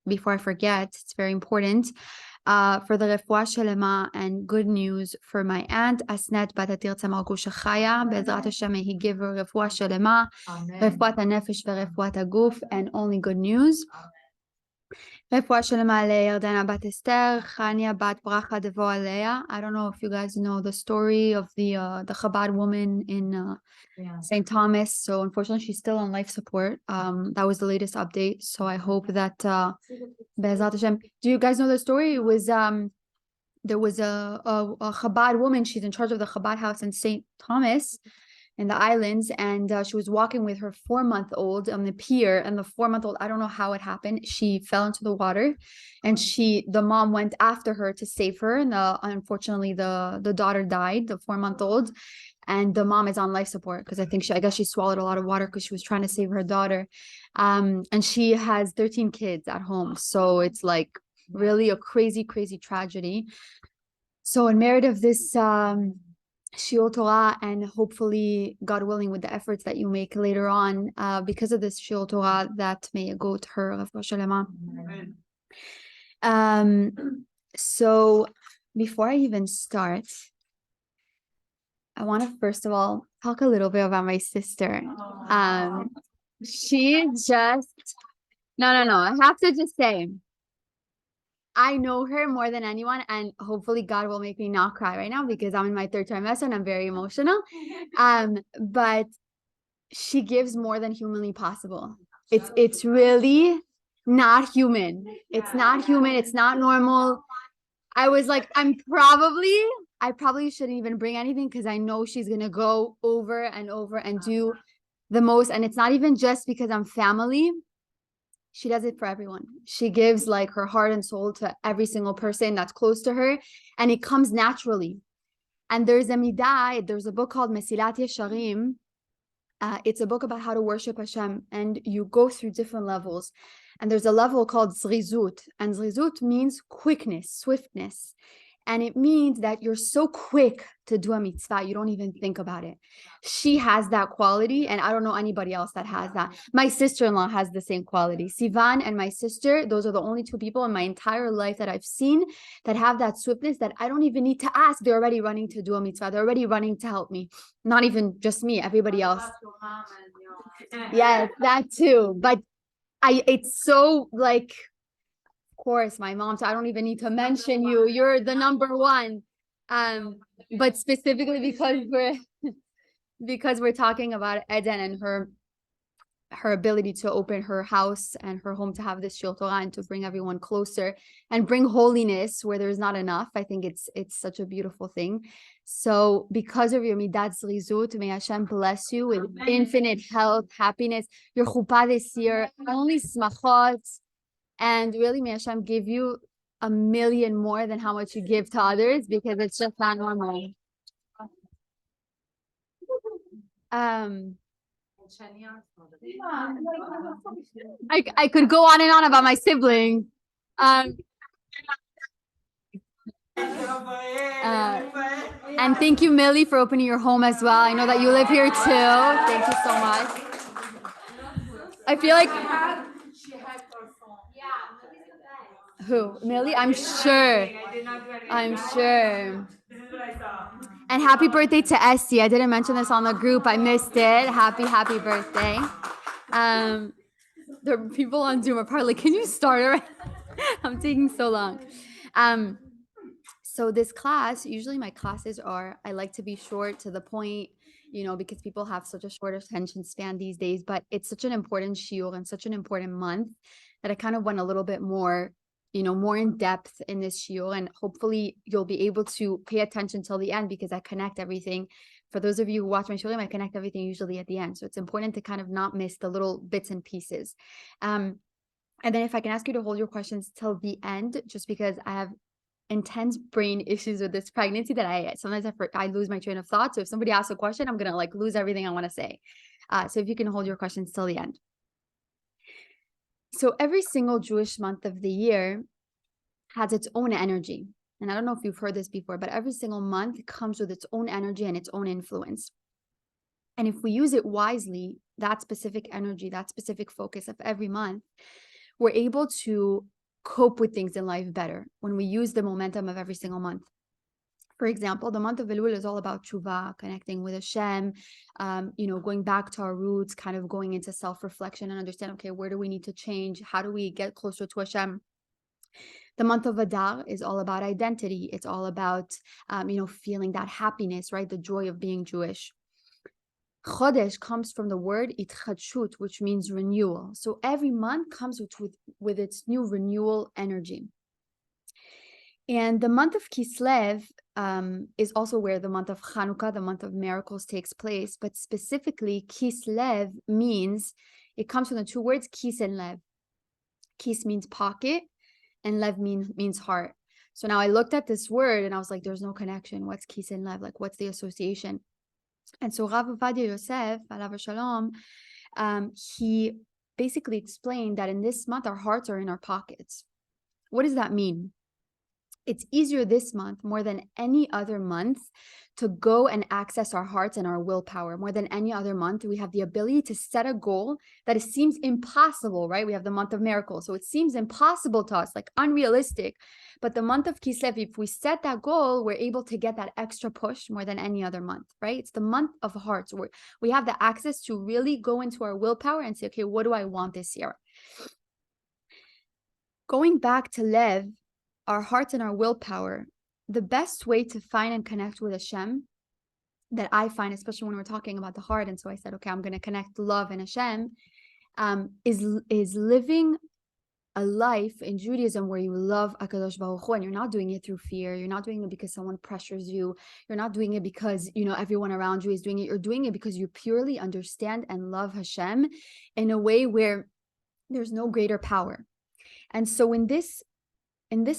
before I forget, it's very important. For the refuah shelema and good news for my aunt Asnet Bat Tirza Markusha Chaya. Be'ezrat Hashem, may He give her refuah shelema, refuat hanefesh verefuat haguf, and only good news. רפואה שלמה לירדנה בת אסתר, חניה בת ברכה דבו עליה. I don't know if you guys know the story of the Chabad woman in St. Thomas. So unfortunately, she's still on life support. That was the latest update. So I hope that Be'ezrat Hashem. Do you guys know the story? It was there was a Chabad woman. She's in charge of the Chabad house in St. Thomas in the islands, and she was walking with her 4-month-old on the pier, and the 4-month-old, I don't know how it happened, she fell into the water, and the mom went after her to save her, and unfortunately the daughter died, the 4-month-old, and the mom is on life support because I guess she swallowed a lot of water because she was trying to save her daughter, and she has 13 kids at home, so it's like really a crazy tragedy. So in merit of this Shiur Torah, and hopefully, God willing, with the efforts that you make later on, because of this Shiur Torah, that may go to her refuah shelema. So before I even start, I want to first of all talk a little bit about my sister. She just no. I have to just say, I know her more than anyone, and hopefully God will make me not cry right now because I'm in my 3rd trimester and I'm very emotional. But she gives more than humanly possible. It's really not human. It's not human. It's not normal. I was like, I probably shouldn't even bring anything because I know she's gonna go over and over and do the most. And it's not even just because I'm family. She does it for everyone. She gives like her heart and soul to every single person that's close to her, and it comes naturally. And there's a book called Mesilat Yesharim. It's a book about how to worship Hashem, and you go through different levels. And there's a level called Zrizut, and Zrizut means quickness, swiftness. And it means that you're so quick to do a mitzvah, you don't even think about it. She has that quality, and I don't know anybody else that has that. My sister-in-law has the same quality. Sivan and my sister, those are the only 2 people in my entire life that I've seen that have that swiftness that I don't even need to ask. They're already running to do a mitzvah. They're already running to help me. Not even just me, everybody else. Yes, that too. But it's so like, course, my mom, so I don't even need to mention you. You're the number one. But specifically because we're talking about Eden and her ability to open her house and her home to have this Shiur Torah and to bring everyone closer and bring holiness where there's not enough. I think it's such a beautiful thing. So because of your midat zrizut, may Hashem bless you with infinite health, happiness. Your chuppah this year, only smachot. And really, may Hashem give you 1,000,000 more than how much you give to others, because it's just not normal. I could go on and on about my sibling. And thank you, Millie, for opening your home as well. I know that you live here too. Thank you so much. I feel like who? Millie? I'm sure. And happy birthday to Essie. I didn't mention this on the group. I missed it. Happy birthday. There are people on Zoom are probably like, can you start already? I'm taking so long. So this class, usually my classes I like to be short, to the point, because people have such a short attention span these days, but it's such an important shiur and such an important month that I kind of went a little bit more, more in depth in this shiur, and hopefully you'll be able to pay attention till the end because I connect everything. For those of you who watch my shiurim, I connect everything usually at the end. So it's important to kind of not miss the little bits and pieces. And then if I can ask you to hold your questions till the end, just because I have intense brain issues with this pregnancy that sometimes I lose my train of thought. So if somebody asks a question, I'm going to lose everything I want to say. So if you can hold your questions till the end. So every single Jewish month of the year has its own energy. And I don't know if you've heard this before, but every single month comes with its own energy and its own influence. And if we use it wisely, that specific energy, that specific focus of every month, we're able to cope with things in life better when we use the momentum of every single month. For example, the month of Elul is all about tshuva, connecting with Hashem, going back to our roots, kind of going into self-reflection and understand, okay, where do we need to change? How do we get closer to Hashem? The month of Adar is all about identity. It's all about, feeling that happiness, right? The joy of being Jewish. Chodesh comes from the word itchadshut, which means renewal. So every month comes with its new renewal energy. And the month of Kislev is also where the month of Chanukah, the month of miracles, takes place. But specifically, Kislev it comes from the two words kis and lev. Kis means pocket, and lev means heart. So now I looked at this word and I was like, there's no connection. What's kis and lev? Like, what's the association? And so Rav Ovadia Yosef, alav shalom, he basically explained that in this month, our hearts are in our pockets. What does that mean? It's easier this month more than any other month to go and access our hearts and our willpower. More than any other month, we have the ability to set a goal that it seems impossible, right? We have the month of miracles, so it seems impossible to us, like unrealistic. But the month of Kislev, if we set that goal, we're able to get that extra push more than any other month, right? It's the month of hearts where we have the access to really go into our willpower and say, okay, what do I want this year? Going back to Lev, our hearts and our willpower, the best way to find and connect with Hashem that I find, especially when we're talking about the heart, and so I said, okay, I'm going to connect love and Hashem, is living a life in Judaism where you love HaKadosh Baruch Hu, and you're not doing it through fear. You're not doing it because someone pressures you. You're not doing it because, everyone around you is doing it. You're doing it because you purely understand and love Hashem in a way where there's no greater power. And so in this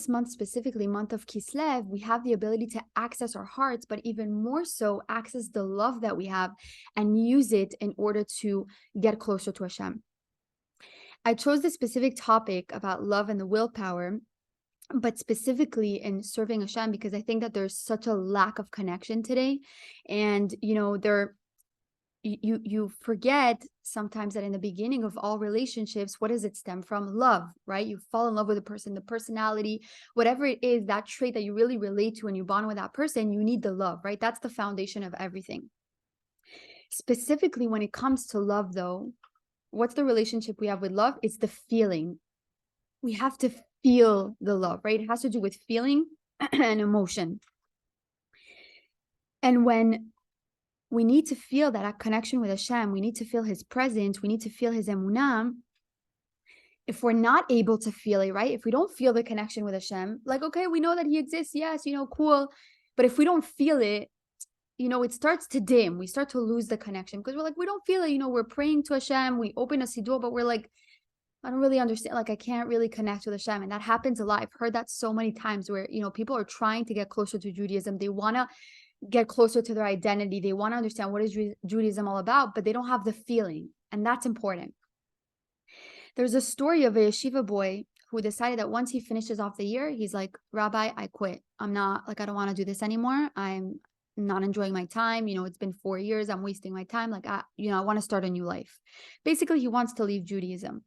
month, specifically month of Kislev, we have the ability to access our hearts, but even more so access the love that we have and use it in order to get closer to Hashem. I chose this specific topic about love and the willpower, but specifically in serving Hashem, because I think that there's such a lack of connection today. And, you forget sometimes that in the beginning of all relationships, what does it stem from? Love, right? You fall in love with a person, the personality, whatever it is, that trait that you really relate to and you bond with that person, you need the love, right? That's the foundation of everything. Specifically, when it comes to love, though, what's the relationship we have with love? It's the feeling. We have to feel the love, right? It has to do with feeling and emotion. And when we need to feel that connection with Hashem, we need to feel His presence, we need to feel His emunah. If we're not able to feel it, right? If we don't feel the connection with Hashem, like, okay, we know that He exists, yes, cool. But if we don't feel it, it starts to dim. We start to lose the connection because we're like, we don't feel it. We're praying to Hashem, we open a siddur, but we're like, I don't really understand. Like, I can't really connect with Hashem. And that happens a lot. I've heard that so many times where, people are trying to get closer to Judaism. They want to get closer to their identity. They want to understand what is Judaism all about, but they don't have the feeling. And that's important. There's a story of a yeshiva boy who decided that once he finishes off the year, he's like, Rabbi, I quit. I don't want to do this anymore. I'm not enjoying my time. It's been 4 years. I'm wasting my time. Like, I want to start a new life. Basically, he wants to leave Judaism.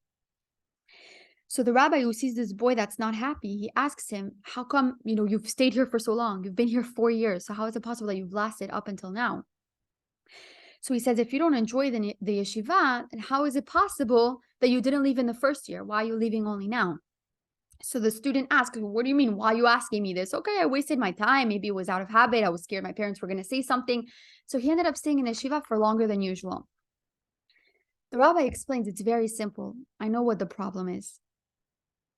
So the rabbi who sees this boy that's not happy, he asks him, how come, you've stayed here for so long? You've been here 4 years. So how is it possible that you've lasted up until now? So he says, if you don't enjoy the yeshiva, then how is it possible that you didn't leave in the first year? Why are you leaving only now? So the student asks, what do you mean? Why are you asking me this? Okay, I wasted my time. Maybe it was out of habit. I was scared my parents were going to say something. So he ended up staying in the yeshiva for longer than usual. The rabbi explains it's very simple. I know what the problem is.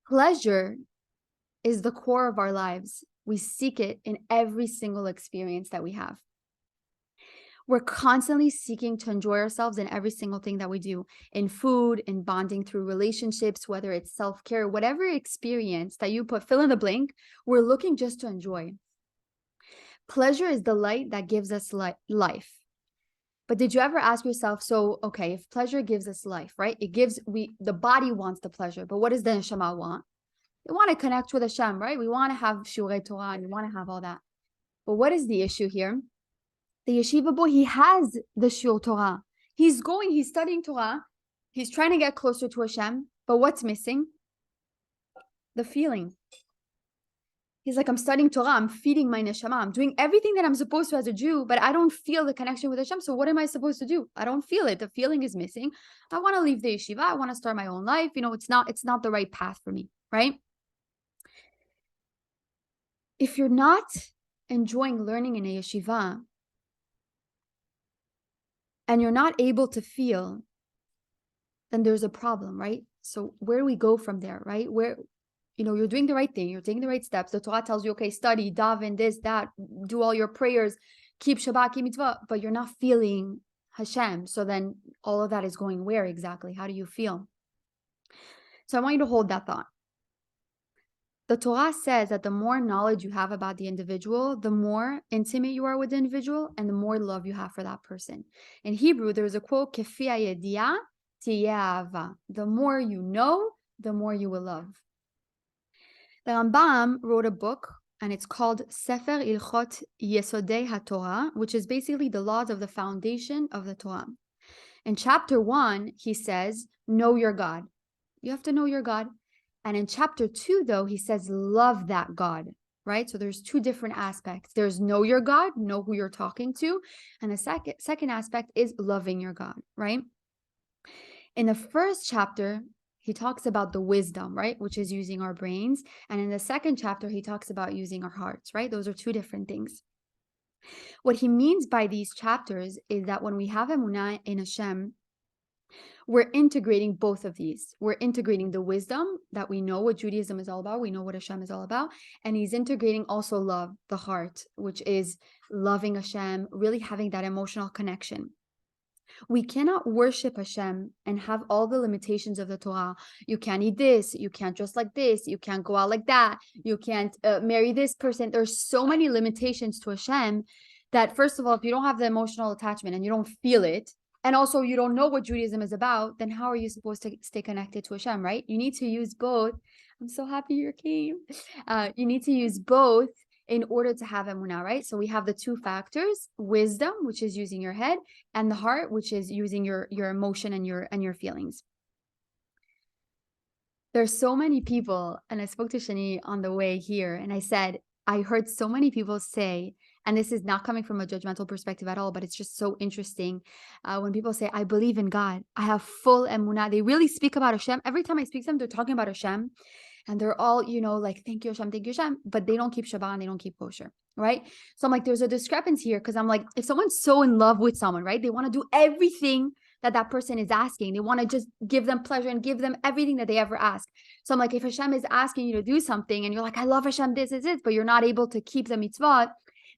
Pleasure is the core of our lives. We seek it in every single experience that we have. We're constantly seeking to enjoy ourselves in every single thing that we do, in food, in bonding through relationships, whether it's self-care, whatever experience that you fill in the blank, we're looking just to enjoy. Pleasure is the light that gives us life. But did you ever ask yourself, so, okay, if pleasure gives us life, right? The body wants the pleasure, but what does the neshama want? We want to connect with Hashem, right? We want to have shiurei Torah, and we want to have all that. But what is the issue here? The yeshiva boy, he has the shiur Torah. He's studying Torah. He's trying to get closer to Hashem, but what's missing? the feeling. He's like, I'm studying Torah, I'm feeding my neshama, I'm doing everything that I'm supposed to as a Jew, but I don't feel the connection with Hashem. So what am I supposed to do? I don't feel it. The feeling is missing. I want to leave the yeshiva. I want to start my own life. It's not the right path for me, right? If you're not enjoying learning in a yeshiva and you're not able to feel, then there's a problem, right? So where do we go from there, right? Where, you're doing the right thing, you're taking the right steps. The Torah tells you, okay, study, daven, this, that, do all your prayers, keep Shabbat, keep mitzvah, but you're not feeling Hashem. So then all of that is going where exactly? How do you feel? So I want you to hold that thought. The Torah says that the more knowledge you have about the individual, the more intimate you are with the individual and the more love you have for that person. In Hebrew, there's a quote, Kefi hayediah tiyeh ahava. The more you know, the more you will love. The Rambam wrote a book, and it's called Sefer Ilchot Yesodei HaTorah, which is basically the laws of the foundation of the Torah. In chapter 1, he says, know your God. You have to know your God. And in chapter 2, though, he says, love that God, right? So there's two different aspects. There's know your God, know who you're talking to. And the second aspect is loving your God, right? In the first chapter, he talks about the wisdom, right? Which is using our brains. And in the second chapter, he talks about using our hearts, right? Those are two different things. What he means by these chapters is that when we have emunah in Hashem, we're integrating both of these. We're integrating the wisdom that we know what Judaism is all about. We know what Hashem is all about. And he's integrating also love, the heart, which is loving Hashem, really having that emotional connection. We cannot worship Hashem and have all the limitations of the Torah. You can't eat this. You can't dress like this. You can't go out like that. You can't marry this person. There's so many limitations to Hashem that, first of all, if you don't have the emotional attachment and you don't feel it, and also you don't know what Judaism is about, then how are you supposed to stay connected to Hashem, right? You need to use both. I'm so happy you came. You need to use both in order to have emunah, right? So we have the two factors: wisdom, which is using your head, and the heart, which is using your emotion and your feelings. There's so many people, and I spoke to Shani on the way here, and I said, I heard so many people say, and this is not coming from a judgmental perspective at all, but it's just so interesting. When people say, I believe in God, I have full emunah, they really speak about Hashem. Every time I speak to them, they're talking about Hashem. And they're all, like, thank you, Hashem, but they don't keep Shabbat and they don't keep kosher, right? So I'm like, there's a discrepancy here, because I'm like, if someone's so in love with someone, right, they want to do everything that person is asking. They want to just give them pleasure and give them everything that they ever ask. So I'm like, if Hashem is asking you to do something and you're like, I love Hashem, this, but you're not able to keep the mitzvot,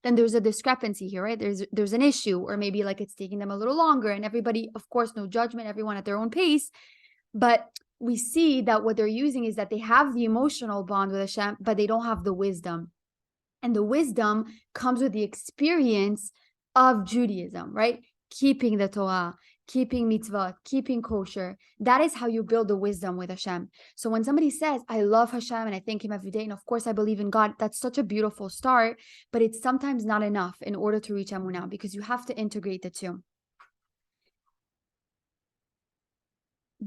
then there's a discrepancy here, right? There's an issue, or maybe like it's taking them a little longer, and everybody, of course, no judgment, everyone at their own pace. But we see that what they're using is that they have the emotional bond with Hashem, but they don't have the wisdom. And the wisdom comes with the experience of Judaism, right? Keeping the Torah, keeping mitzvah, keeping kosher. That is how you build the wisdom with Hashem. So when somebody says, I love Hashem and I thank him every day, and of course I believe in God, that's such a beautiful start, but it's sometimes not enough in order to reach emunah, because you have to integrate the two.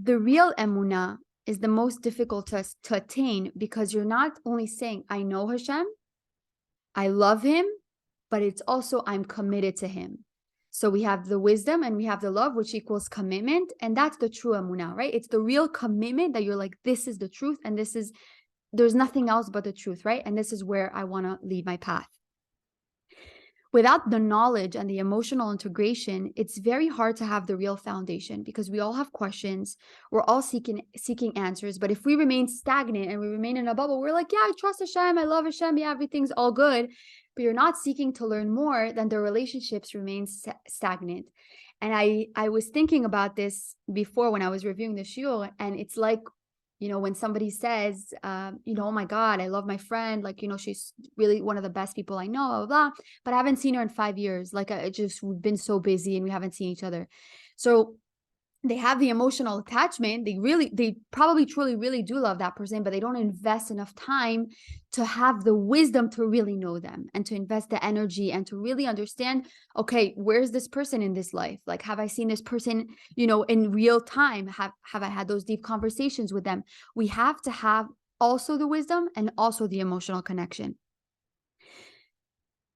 The real emunah is the most difficult to attain, because you're not only saying, I know Hashem, I love him, but it's also, I'm committed to him. So we have the wisdom and we have the love, which equals commitment. And that's the true emunah, right? It's the real commitment that you're like, this is the truth. And there's nothing else but the truth, right? And this is where I want to lead my path. Without the knowledge and the emotional integration, it's very hard to have the real foundation, because we all have questions. We're all seeking answers. But if we remain stagnant and we remain in a bubble, we're like, yeah, I trust Hashem, I love Hashem, yeah, everything's all good. But you're not seeking to learn more, then the relationships remain stagnant. And I was thinking about this before when I was reviewing the shiur, and it's like, when somebody says, oh my God, I love my friend, like, she's really one of the best people I know, blah, blah, blah, but I haven't seen her in 5 years. Like, we've been so busy and we haven't seen each other. So they have the emotional attachment. They probably truly really do love that person, but they don't invest enough time to have the wisdom to really know them and to invest the energy and to really understand, okay, where's this person in this life? Like, have I seen this person, in real time? Have I had those deep conversations with them? We have to have also the wisdom and also the emotional connection.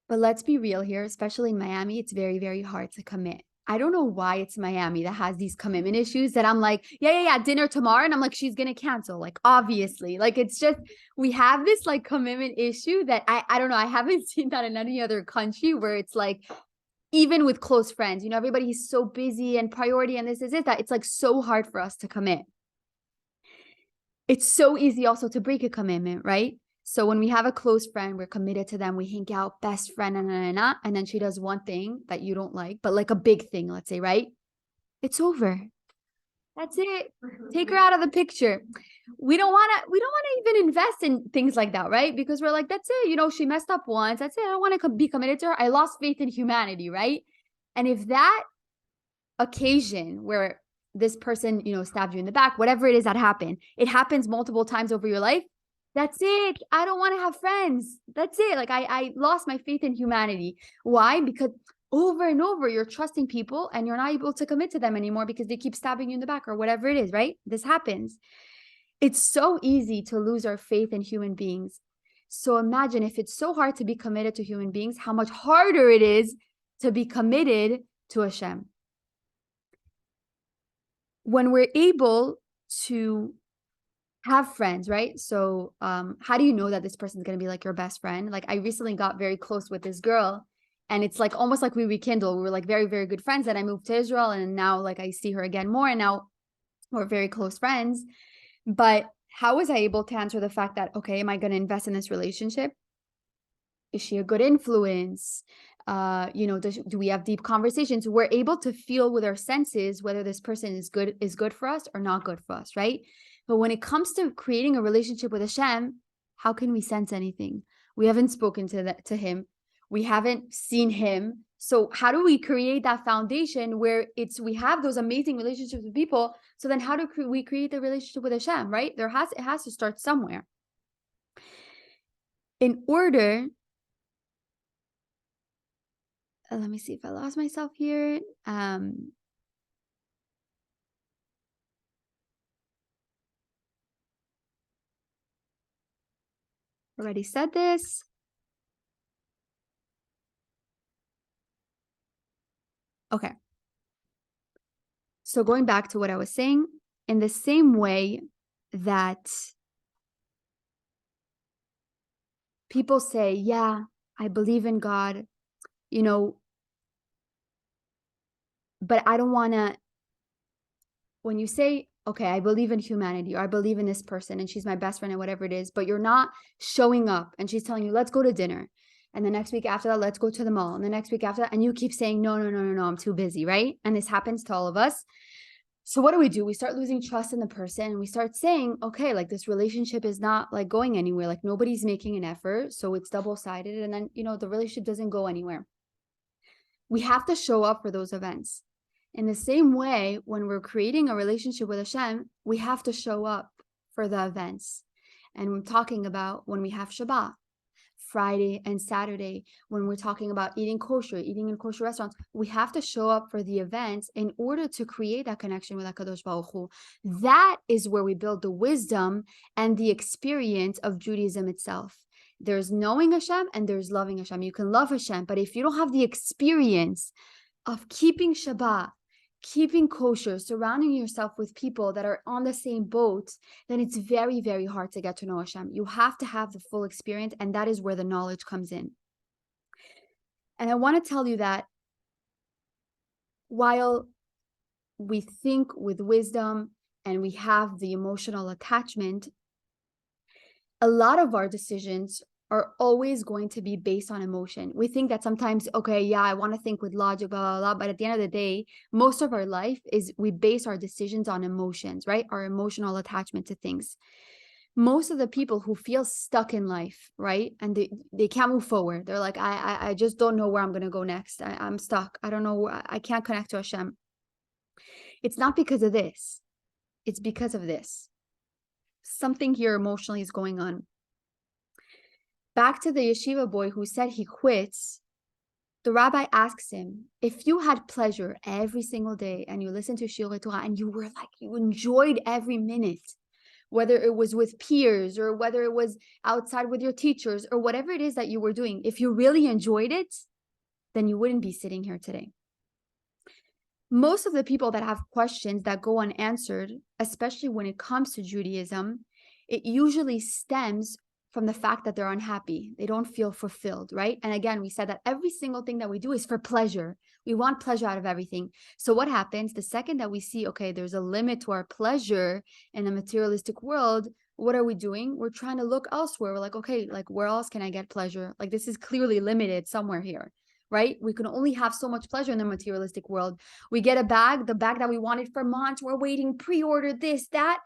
But let's be real here, especially in Miami, it's very, very hard to commit. I don't know why it's Miami that has these commitment issues that I'm like, yeah, dinner tomorrow. And I'm like, she's going to cancel. Like, obviously, like, it's just, we have this like commitment issue that I don't know. I haven't seen that in any other country where it's like, even with close friends, everybody's so busy and priority and this is it, that it's like so hard for us to commit. It's so easy also to break a commitment, right? So when we have a close friend, we're committed to them, we hang out, best friend, and then she does one thing that you don't like, but like a big thing, let's say, right? It's over. That's it. Take her out of the picture. We don't want to even invest in things like that, right? Because we're like, that's it. She messed up once. That's it. I don't want to be committed to her. I lost faith in humanity, right? And if that occasion where this person, stabbed you in the back, whatever it is that happened, it happens multiple times over your life, that's it. I don't want to have friends. That's it. Like I lost my faith in humanity. Why? Because over and over, you're trusting people and you're not able to commit to them anymore because they keep stabbing you in the back or whatever it is, right? This happens. It's so easy to lose our faith in human beings. So imagine if it's so hard to be committed to human beings, how much harder it is to be committed to Hashem. When we're able to have friends, right? So how do you know that this person is going to be like your best friend? Like I recently got very close with this girl and it's like almost like we rekindled. We were like very, very good friends. And I moved to Israel and now like I see her again more and now we're very close friends. But how was I able to answer the fact that, okay, am I going to invest in this relationship? Is she a good influence? Do we have deep conversations? We're able to feel with our senses whether this person is good for us or not good for us, right? But when it comes to creating a relationship with Hashem, how can we sense anything? We haven't spoken to him. We haven't seen him. So how do we create that foundation where we have those amazing relationships with people? So then how do we create the relationship with Hashem, right? It has to start somewhere. In order, let me see if I lost myself here. Already said this. Okay. So going back to what I was saying, in the same way that people say, yeah, I believe in God, but I don't want to, when you say, okay, I believe in humanity or I believe in this person and she's my best friend or whatever it is, but you're not showing up and she's telling you, let's go to dinner. And the next week after that, let's go to the mall. And the next week after that, and you keep saying, no, I'm too busy, right? And this happens to all of us. So what do? We start losing trust in the person and we start saying, okay, like this relationship is not like going anywhere. Like nobody's making an effort. So it's double-sided. And then, the relationship doesn't go anywhere. We have to show up for those events. In the same way, when we're creating a relationship with Hashem, we have to show up for the events. And we're talking about when we have Shabbat, Friday and Saturday, when we're talking about eating in kosher restaurants, we have to show up for the events in order to create that connection with HaKadosh Baruch Hu. That is where we build the wisdom and the experience of Judaism itself. There's knowing Hashem and there's loving Hashem. You can love Hashem, but if you don't have the experience of keeping Shabbat, keeping kosher, surrounding yourself with people that are on the same boat, then it's very, very hard to get to know Hashem. You have to have the full experience, and that is where the knowledge comes in. And I want to tell you that while we think with wisdom and we have the emotional attachment, a lot of our decisions are always going to be based on emotion. We think that sometimes, okay, yeah, I want to think with logic, blah, blah, blah. But at the end of the day, most of our life is we base our decisions on emotions, right? Our emotional attachment to things. Most of the people who feel stuck in life, right? And they can't move forward. They're like, I just don't know where I'm going to go next. I'm stuck. I don't know. I can't connect to Hashem. It's not because of this. It's because of this. Something here emotionally is going on. Back to the yeshiva boy who said he quits, the rabbi asks him, if you had pleasure every single day and you listened to Shiurei Torah and you were like, you enjoyed every minute, whether it was with peers or whether it was outside with your teachers or whatever it is that you were doing, if you really enjoyed it, then you wouldn't be sitting here today. Most of the people that have questions that go unanswered, especially when it comes to Judaism, it usually stems from the fact that they're unhappy. They don't feel fulfilled, right? And again, we said that every single thing that we do is for pleasure. We want pleasure out of everything. So what happens the second that we see, okay, there's a limit to our pleasure in the materialistic world, what are we doing? We're trying to look elsewhere. We're like, okay, like where else can I get pleasure? Like this is clearly limited somewhere here, right? We can only have so much pleasure in the materialistic world. We get a bag, the bag that we wanted for months. We're waiting, pre-order this, that.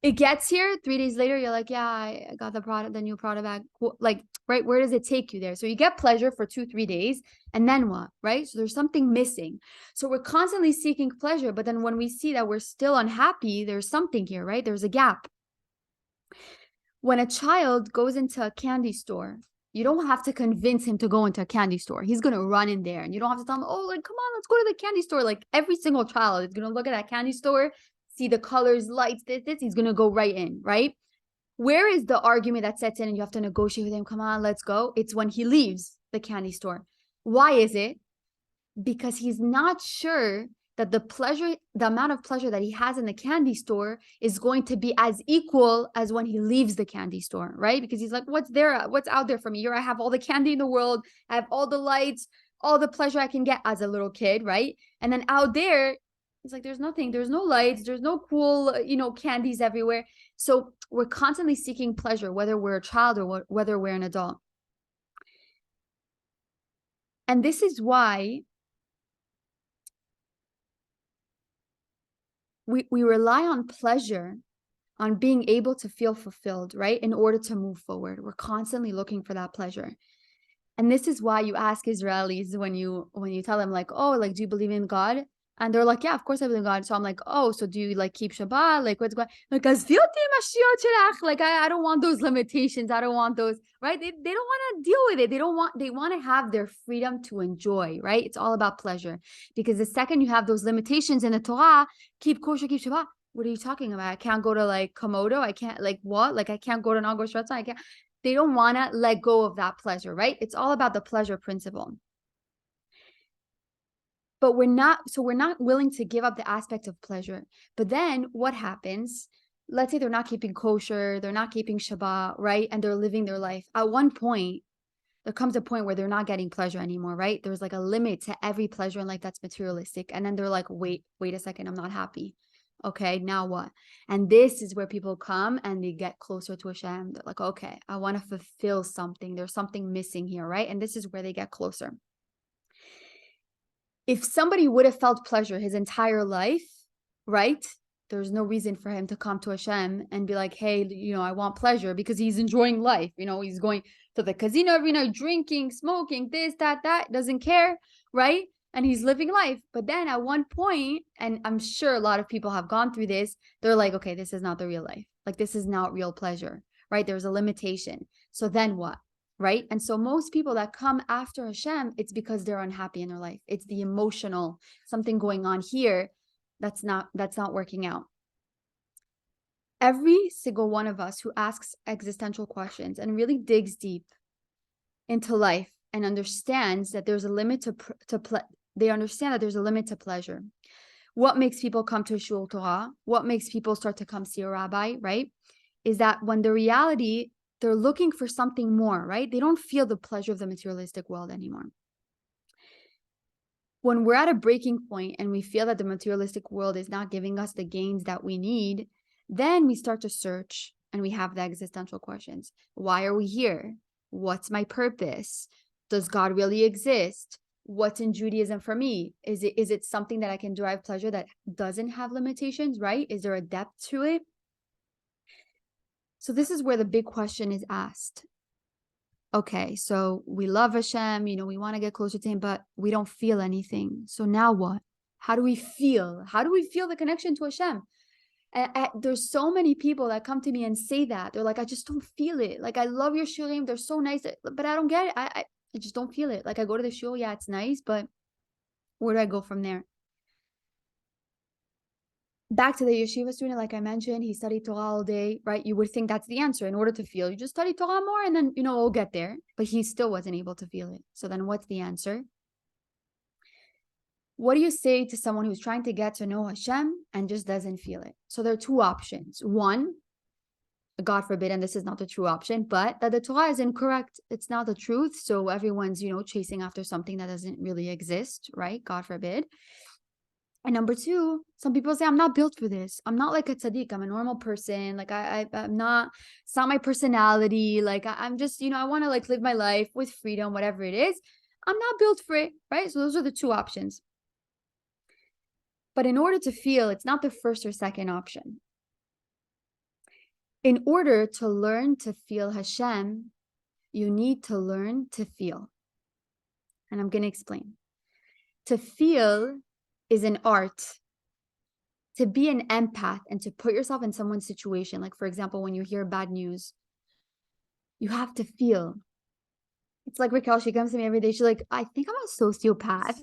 It gets here 3 days later, you're like, yeah, I got the new product bag. Like, right, where does it take you there? So you get pleasure for 2-3 days, and then what, right? So there's something missing. So we're constantly seeking pleasure, but then when we see that we're still unhappy, there's something here, right? There's a gap. When a child goes into a candy store, you don't have to convince him to go into a candy store. He's going to run in there, and you don't have to tell him, oh, like, come on, let's go to the candy store. Like every single child is going to look at that candy store, see the colors, lights, this, he's going to go right in, right? Where is the argument that sets in and you have to negotiate with him? Come on, let's go. It's when he leaves the candy store. Why is it? Because he's not sure that the amount of pleasure that he has in the candy store is going to be as equal as when he leaves the candy store, right? Because he's like, what's there? What's out there for me? Here I have all the candy in the world. I have all the lights, all the pleasure I can get as a little kid, right? And then out there, it's like, there's nothing, there's no lights, there's no cool, candies everywhere. So we're constantly seeking pleasure, whether we're a child or whether we're an adult. And this is why we rely on pleasure, on being able to feel fulfilled, right? In order to move forward. We're constantly looking for that pleasure. And this is why you ask Israelis when you tell them like, oh, like, do you believe in God? And they're like, yeah, of course I believe in God. So I'm like, oh, so do you like keep Shabbat? Like what's going on? Like I don't want those limitations. I don't want those, right? They don't want to deal with it. They want to have their freedom to enjoy, right? It's all about pleasure. Because the second you have those limitations in the Torah, keep kosher, keep Shabbat. What are you talking about? I can't go to like Komodo. I can't like what? Like I can't go to Nago Shratza. I can't. They don't want to let go of that pleasure, right? It's all about the pleasure principle. But we're not willing to give up the aspect of pleasure. But then what happens? Let's say they're not keeping kosher, they're not keeping Shabbat, right? And they're living their life. At one point, there comes a point where they're not getting pleasure anymore, right? There's like a limit to every pleasure in life that's materialistic. And then they're like, wait a second, I'm not happy. Okay, now what? And this is where people come and they get closer to Hashem. They're like, okay, I want to fulfill something. There's something missing here, right? And this is where they get closer. If somebody would have felt pleasure his entire life, right? There's no reason for him to come to Hashem and be like, hey, I want pleasure, because he's enjoying life. He's going to the casino every night, drinking, smoking, this, that, doesn't care, right? And he's living life. But then at one point, and I'm sure a lot of people have gone through this, they're like, okay, this is not the real life. Like, this is not real pleasure, right? There's a limitation. So then what? Right? And so most people that come after Hashem, it's because they're unhappy in their life. It's the emotional, something going on here that's not working out. Every single one of us who asks existential questions and really digs deep into life and understands that there's a limit they understand that there's a limit to pleasure. What makes people come to Shul Torah? What makes people start to come see a rabbi, right? Is that when the reality, they're looking for something more, right? They don't feel the pleasure of the materialistic world anymore. When we're at a breaking point and we feel that the materialistic world is not giving us the gains that we need, then we start to search and we have the existential questions. Why are we here? What's my purpose? Does God really exist? What's in Judaism for me? Is it something that I can derive pleasure that doesn't have limitations, right? Is there a depth to it? So this is where the big question is asked. Okay, so we love Hashem, we want to get closer to him, but we don't feel anything. So now what? How do we feel? How do we feel the connection to Hashem? And there's so many people that come to me and say that. They're like, I just don't feel it. Like, I love your shiurim. They're so nice, but I don't get it. I just don't feel it. Like, I go to the shul, yeah, it's nice, but where do I go from there? back to the yeshiva student, like I mentioned, he studied Torah all day, right? You would think that's the answer. In order to feel, you just study Torah more and then, we'll get there. But he still wasn't able to feel it. So then what's the answer? What do you say to someone who's trying to get to know Hashem and just doesn't feel it? So there are two options. One, God forbid, and this is not the true option, but that the Torah is incorrect. It's not the truth. So everyone's, chasing after something that doesn't really exist, right? God forbid. And number two, some people say, I'm not built for this. I'm not like a tzaddik. I'm a normal person. Like I'm not, it's not my personality. Like I'm just, I want to like live my life with freedom, whatever it is. I'm not built for it, right? So those are the two options. But in order to feel, it's not the first or second option. In order to learn to feel Hashem, you need to learn to feel. And I'm going to explain. To feel is an art. To be an empath and to put yourself in someone's situation, like for example, when you hear bad news, you have to feel. It's like Raquel, she comes to me every day. She's like, I think I'm a sociopath.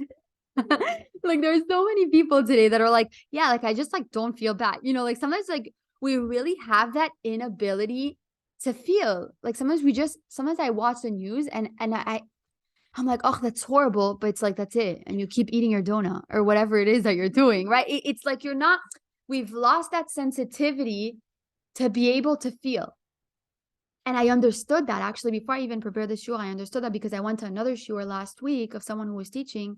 Like there's so many people today that are like, yeah, like I just like don't feel bad. Like sometimes like we really have that inability to feel. Like sometimes I watch the news and I'm like, oh, that's horrible. But it's like, that's it. And you keep eating your donut or whatever it is that you're doing, right? It's like we've lost that sensitivity to be able to feel. And I understood that actually before I even prepared the shiur. I understood that because I went to another shiur last week of someone who was teaching.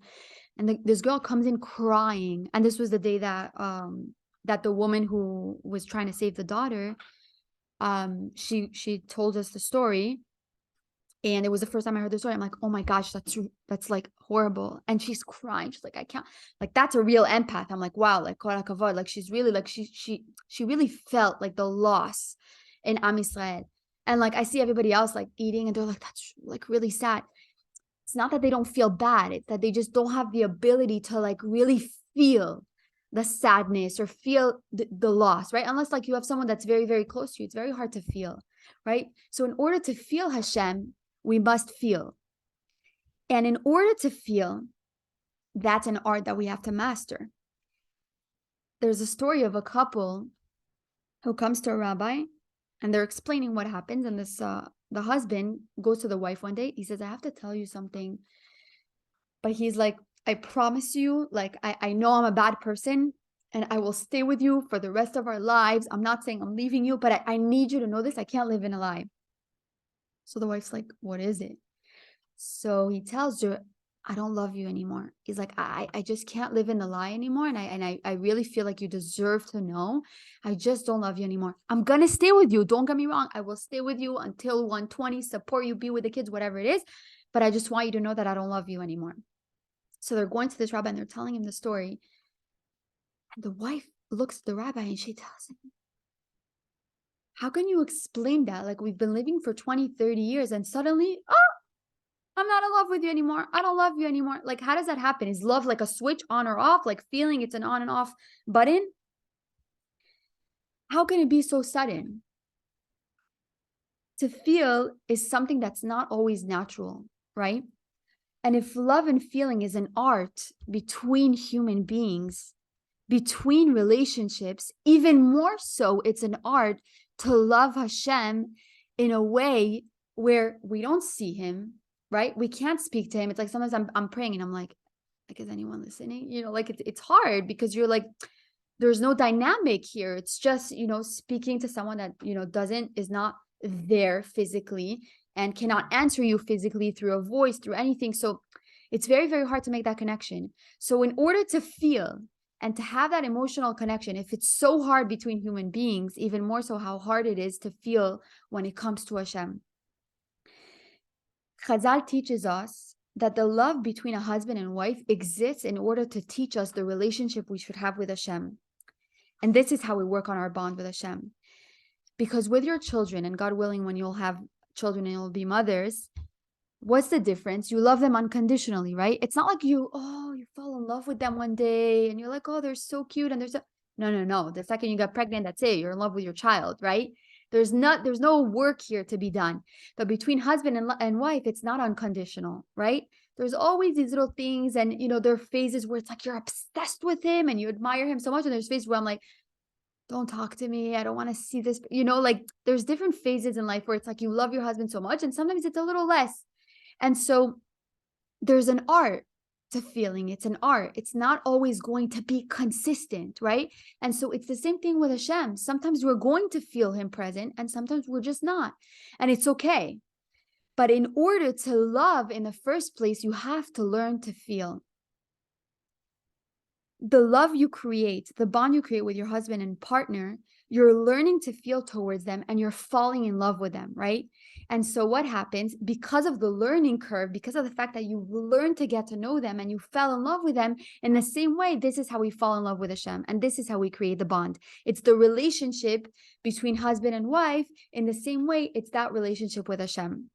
And this girl comes in crying. And this was the day that the woman who was trying to save the daughter, she told us the story. And it was the first time I heard the story. I'm like, oh my gosh, that's like horrible. And she's crying. She's like, I can't, like, that's a real empath. I'm like, wow, like, kol hakavod. Like, she's really like, she really felt like the loss in Am Yisrael. And like, I see everybody else like eating and they're like, that's like really sad. It's not that they don't feel bad. It's that they just don't have the ability to like really feel the sadness or feel the loss, right? Unless like you have someone that's very, very close to you, it's very hard to feel, right? So in order to feel Hashem, we must feel. And in order to feel, that's an art that we have to master. There's a story of a couple who comes to a rabbi and they're explaining what happens. And this the husband goes to the wife one day. He says, I have to tell you something. But he's like, I promise you, like, I know I'm a bad person and I will stay with you for the rest of our lives. I'm not saying I'm leaving you, but I need you to know this. I can't live in a lie. So the wife's like, what is it? So he tells her, I don't love you anymore. He's like, I just can't live in the lie anymore. And I really feel like you deserve to know. I just don't love you anymore. I'm going to stay with you. Don't get me wrong. I will stay with you until 120, support you, be with the kids, whatever it is. But I just want you to know that I don't love you anymore. So they're going to this rabbi and they're telling him the story. And the wife looks at the rabbi and she tells him, how can you explain that? Like we've been living for 20, 30 years and suddenly, I'm not in love with you anymore. I don't love you anymore. Like, how does that happen? Is love like a switch on or off? Like feeling it's an on and off button? How can it be so sudden? To feel is something that's not always natural, right? And if love and feeling is an art between human beings, between relationships, even more so, it's an art to love Hashem in a way where we don't see him, right? We can't speak to him. It's like sometimes I'm praying and I'm like, is anyone listening? Like it's hard because you're like, there's no dynamic here. It's just, speaking to someone that, is not there physically and cannot answer you physically through a voice, through anything. So it's very, very hard to make that connection. So in order to feel and to have that emotional connection, if it's so hard between human beings, even more so how hard it is to feel when it comes to Hashem. Chazal teaches us that the love between a husband and wife exists in order to teach us the relationship we should have with Hashem. And this is how we work on our bond with Hashem. Because with your children, and God willing, when you'll have children and you'll be mothers, what's the difference? You love them unconditionally, right? It's not like you fall in love with them one day and you're like, oh, they're so cute. And no. The second you get pregnant, that's it. You're in love with your child, right? There's no work here to be done. But between husband and wife, it's not unconditional, right? there's always these little things, and there are phases where it's like you're obsessed with him and you admire him so much, and there's phases where I'm like, don't talk to me, I don't want to see this, like there's different phases in life where it's like you love your husband so much, and sometimes it's a little less. And so there's an art to feeling. It's an art. It's not always going to be consistent, right? And so it's the same thing with Hashem. Sometimes we're going to feel him present, and sometimes we're just not, and it's okay. But in order to love in the first place, you have to learn to feel. The love you create, the bond you create with your husband and partner, you're learning to feel towards them, and you're falling in love with them, right? And so what happens, because of the learning curve, because of the fact that you learn to get to know them and you fell in love with them, in the same way, this is how we fall in love with Hashem, and this is how we create the bond. It's the relationship between husband and wife. In the same way, it's that relationship with Hashem.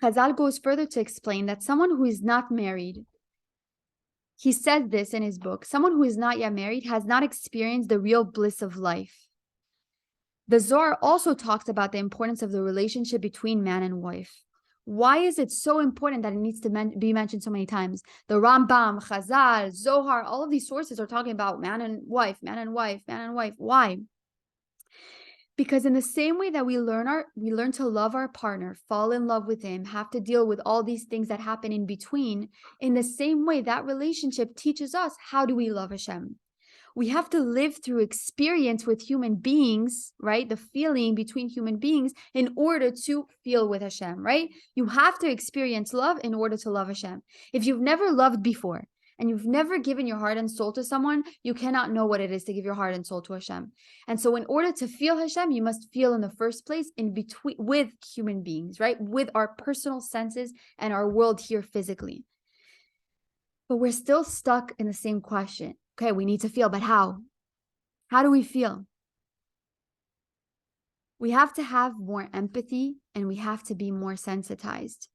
Chazal goes further to explain that someone who is not married, he says this in his book, someone who is not yet married has not experienced the real bliss of life. The Zohar also talks about the importance of the relationship between man and wife. Why is it so important that it needs to be mentioned so many times? The Rambam, Chazal, Zohar, all of these sources are talking about man and wife, man and wife, man and wife. Why? Because in the same way that we learn to love our partner, fall in love with him, have to deal with all these things that happen in between, in the same way that relationship teaches us, how do we love Hashem? We have to live through experience with human beings, right? The feeling between human beings in order to feel with Hashem, right? You have to experience love in order to love Hashem. If you've never loved before, and you've never given your heart and soul to someone, you cannot know what it is to give your heart and soul to Hashem. And so in order to feel Hashem, you must feel in the first place in between with human beings, right? With our personal senses and our world here physically. But we're still stuck in the same question. Okay, we need to feel, but how? How do we feel? We have to have more empathy, and we have to be more sensitized.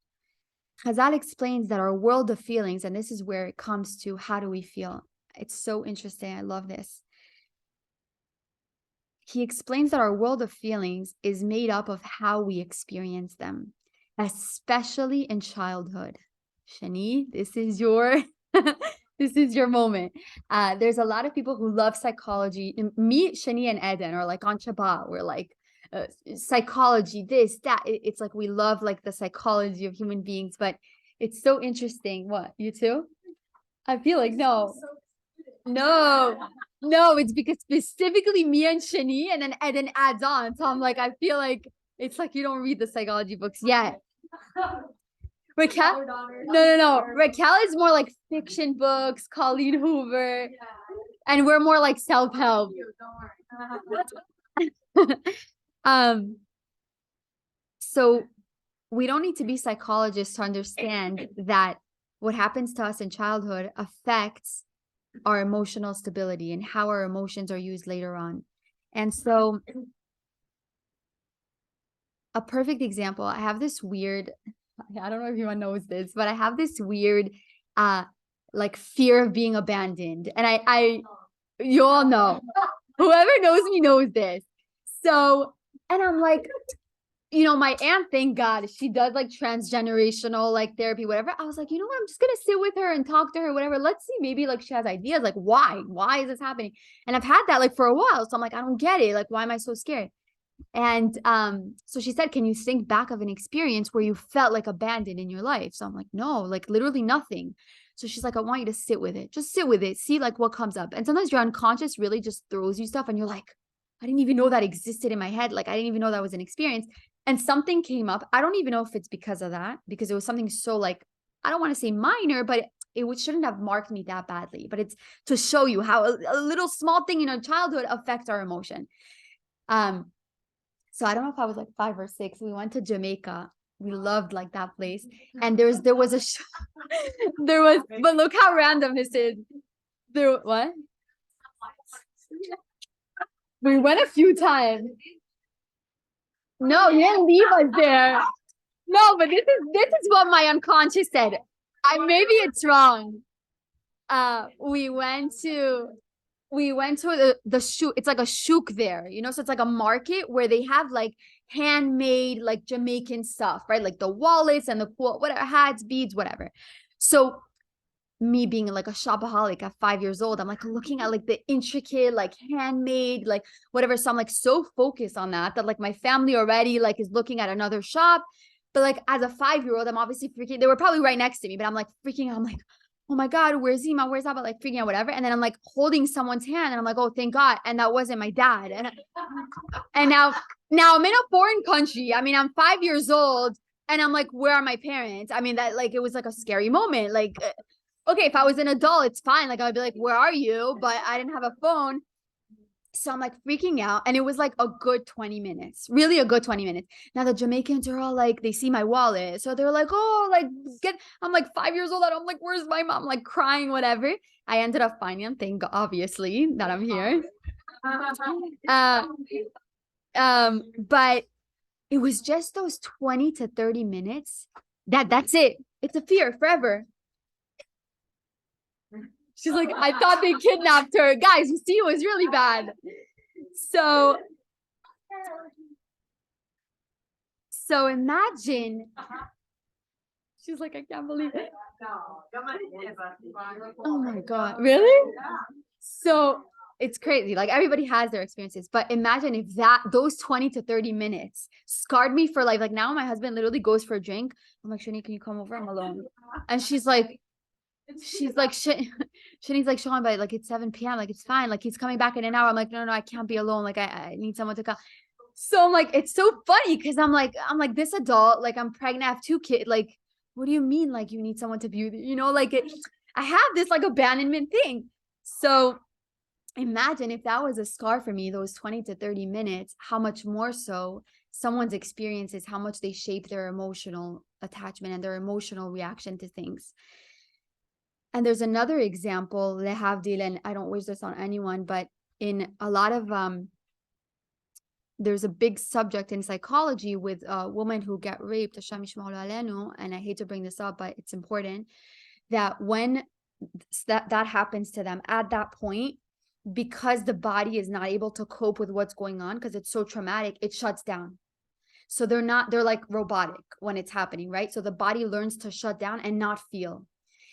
Chazal explains that our world of feelings, and this is where it comes to how do we feel. It's so interesting. I love this. He explains that our world of feelings is made up of how we experience them, especially in childhood. Shani, this is your this is your moment. There's a lot of people who love psychology. Me, Shani, and Eden are like on Shabbat. We're like, psychology, this, that. It's like we love like the psychology of human beings, but it's so interesting. What, you too? I feel like no, it's because specifically me and Shani, and then Eden adds on. So I'm like, I feel like it's like you don't read the psychology books yet. Raquel, no. Raquel is more like fiction books, Colleen Hoover, and we're more like self-help. So we don't need to be psychologists to understand that what happens to us in childhood affects our emotional stability and how our emotions are used later on. And so a perfect example, I have this weird, I don't know if anyone knows this, but I have this weird like fear of being abandoned. And I you all know, whoever knows me knows this. So, and I'm like, my aunt, thank God, she does like transgenerational like therapy, whatever. I was like, you know what? I'm just gonna sit with her and talk to her, whatever. Let's see, maybe like she has ideas, like why is this happening? And I've had that like for a while. So I'm like, I don't get it. Like, why am I so scared? And so she said, can you think back of an experience where you felt like abandoned in your life? So I'm like, no, like literally nothing. So she's like, I want you to sit with it. Just sit with it. See like what comes up. And sometimes your unconscious really just throws you stuff and you're like, I didn't even know that existed in my head. Like, I didn't even know that was an experience. And something came up. I don't even know if it's because of that, because it was something so like, I don't want to say minor, but it shouldn't have marked me that badly. But it's to show you how a little small thing in our childhood affects our emotion. So I don't know if I was like 5 or 6. We went to Jamaica. We loved like that place. And there was but look how random this is. What? We went a few times. No, you didn't leave us there. No, but this is what my unconscious said. Maybe it's wrong. We went to the shuk. It's like a shuk there, so it's like a market where they have like handmade, like Jamaican stuff, right? Like the wallets and the cool, whatever, hats, beads, whatever. So me being like a shopaholic at 5 years old, I'm like looking at like the intricate, like handmade, like whatever. So I'm like so focused on that like my family already like is looking at another shop. But like as a 5-year-old, I'm obviously freaking, they were probably right next to me, but I'm like freaking out. I'm like, oh my God, where's Zima? Where's that? But like freaking out, whatever. And then I'm like holding someone's hand and I'm like, oh, thank God. And that wasn't my dad. And now I'm in a foreign country. I mean, I'm 5 years old and I'm like, where are my parents? I mean, that like, it was like a scary moment. Like, okay, if I was an adult, it's fine. Like I would be like, where are you? But I didn't have a phone. So I'm like freaking out. And it was like a good 20 minutes, really a good 20 minutes. Now the Jamaicans are all like, they see my wallet. So they're like, oh, like I'm like 5 years old. I'm like, where's my mom? Like crying, whatever. I ended up finding them. Thank God, obviously, that I'm here. But it was just those 20 to 30 minutes that's it. It's a fear forever. She's like, I thought they kidnapped her. Guys, you see, it was really bad. So imagine. She's like, I can't believe it. Oh my God. Really? So it's crazy. Like everybody has their experiences. But imagine if those 20 to 30 minutes scarred me for life. Like now my husband literally goes for a drink. I'm like, Shani, can you come over? I'm alone. And she's like, Shani's like, Sean, but like it's 7 p.m. Like it's fine. Like he's coming back in an hour. I'm like, no, I can't be alone. Like I need someone to come. So I'm like, it's so funny because I'm like this adult, like I'm pregnant, I have 2 kids. Like, what do you mean? Like you need someone to be, like I have this like abandonment thing. So imagine if that was a scar for me, those 20 to 30 minutes, how much more so someone's experiences, how much they shape their emotional attachment and their emotional reaction to things. And there's another example, lehavdil, and I don't wish this on anyone, but in a lot of, there's a big subject in psychology with women who get raped, Hashem yishmor aleinu, and I hate to bring this up, but it's important, that when that happens to them at that point, because the body is not able to cope with what's going on, because it's so traumatic, it shuts down. So they're like robotic when it's happening, right? So the body learns to shut down and not feel.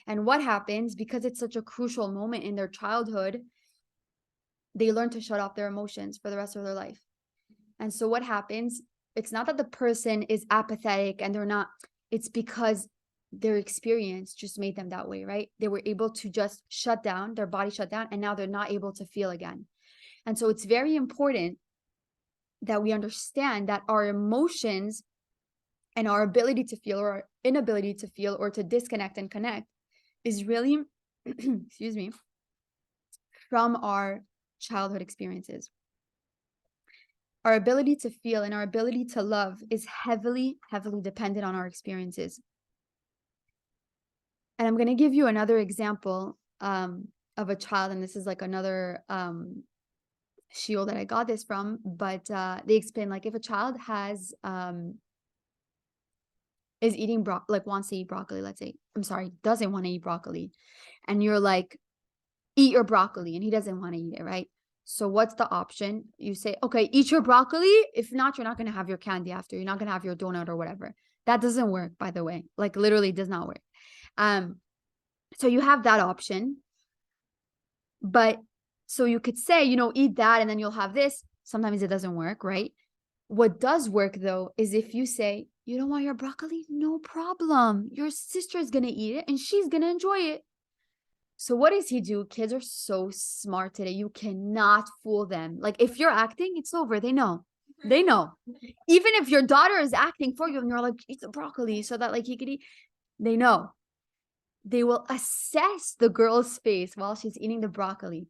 And what happens, because it's such a crucial moment in their childhood, they learn to shut off their emotions for the rest of their life. And so what happens, it's not that the person is apathetic and they're not, it's because their experience just made them that way, right? They were able to just shut down, their body shut down, and now they're not able to feel again. And so it's very important that we understand that our emotions and our ability to feel or our inability to feel or to disconnect and connect is really, excuse me, from our childhood experiences. Our ability to feel and our ability to love is heavily, heavily dependent on our experiences. And I'm going to give you another example of a child, and this is like another shield that I got this from, but they explain, like, if a child has is eating wants to eat broccoli, let's say, doesn't want to eat broccoli, and you're like, eat your broccoli, and he doesn't want to eat it, right? So what's the option? You say, okay, eat your broccoli. If not, you're not going to have your candy after. You're not going to have your donut or whatever. That doesn't work, by the way. Like literally does not work. So you have that option. But so you could say, eat that and then you'll have this. Sometimes it doesn't work, right? What does work though is if you say, you don't want your broccoli? No problem. Your sister is going to eat it and she's going to enjoy it. So what does he do? Kids are so smart today. You cannot fool them. Like if you're acting, it's over. They know. Even if your daughter is acting for you and you're like, eat the broccoli so that like he could eat, they know. They will assess the girl's face while she's eating the broccoli.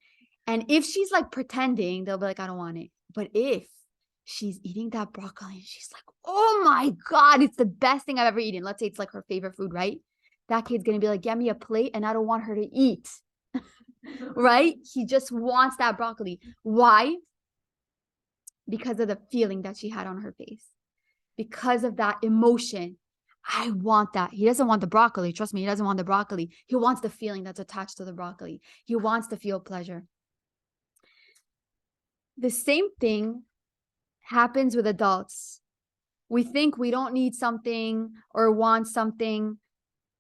And if she's like pretending, they'll be like, I don't want it. But if she's eating that broccoli and she's like, oh my God, it's the best thing I've ever eaten. Let's say it's like her favorite food, right? That kid's going to be like, get me a plate and I don't want her to eat, right? He just wants that broccoli. Why? Because of the feeling that she had on her face. Because of that emotion. I want that. He doesn't want the broccoli. Trust me, he doesn't want the broccoli. He wants the feeling that's attached to the broccoli. He wants to feel pleasure. The same thing happens with adults. We think we don't need something or want something.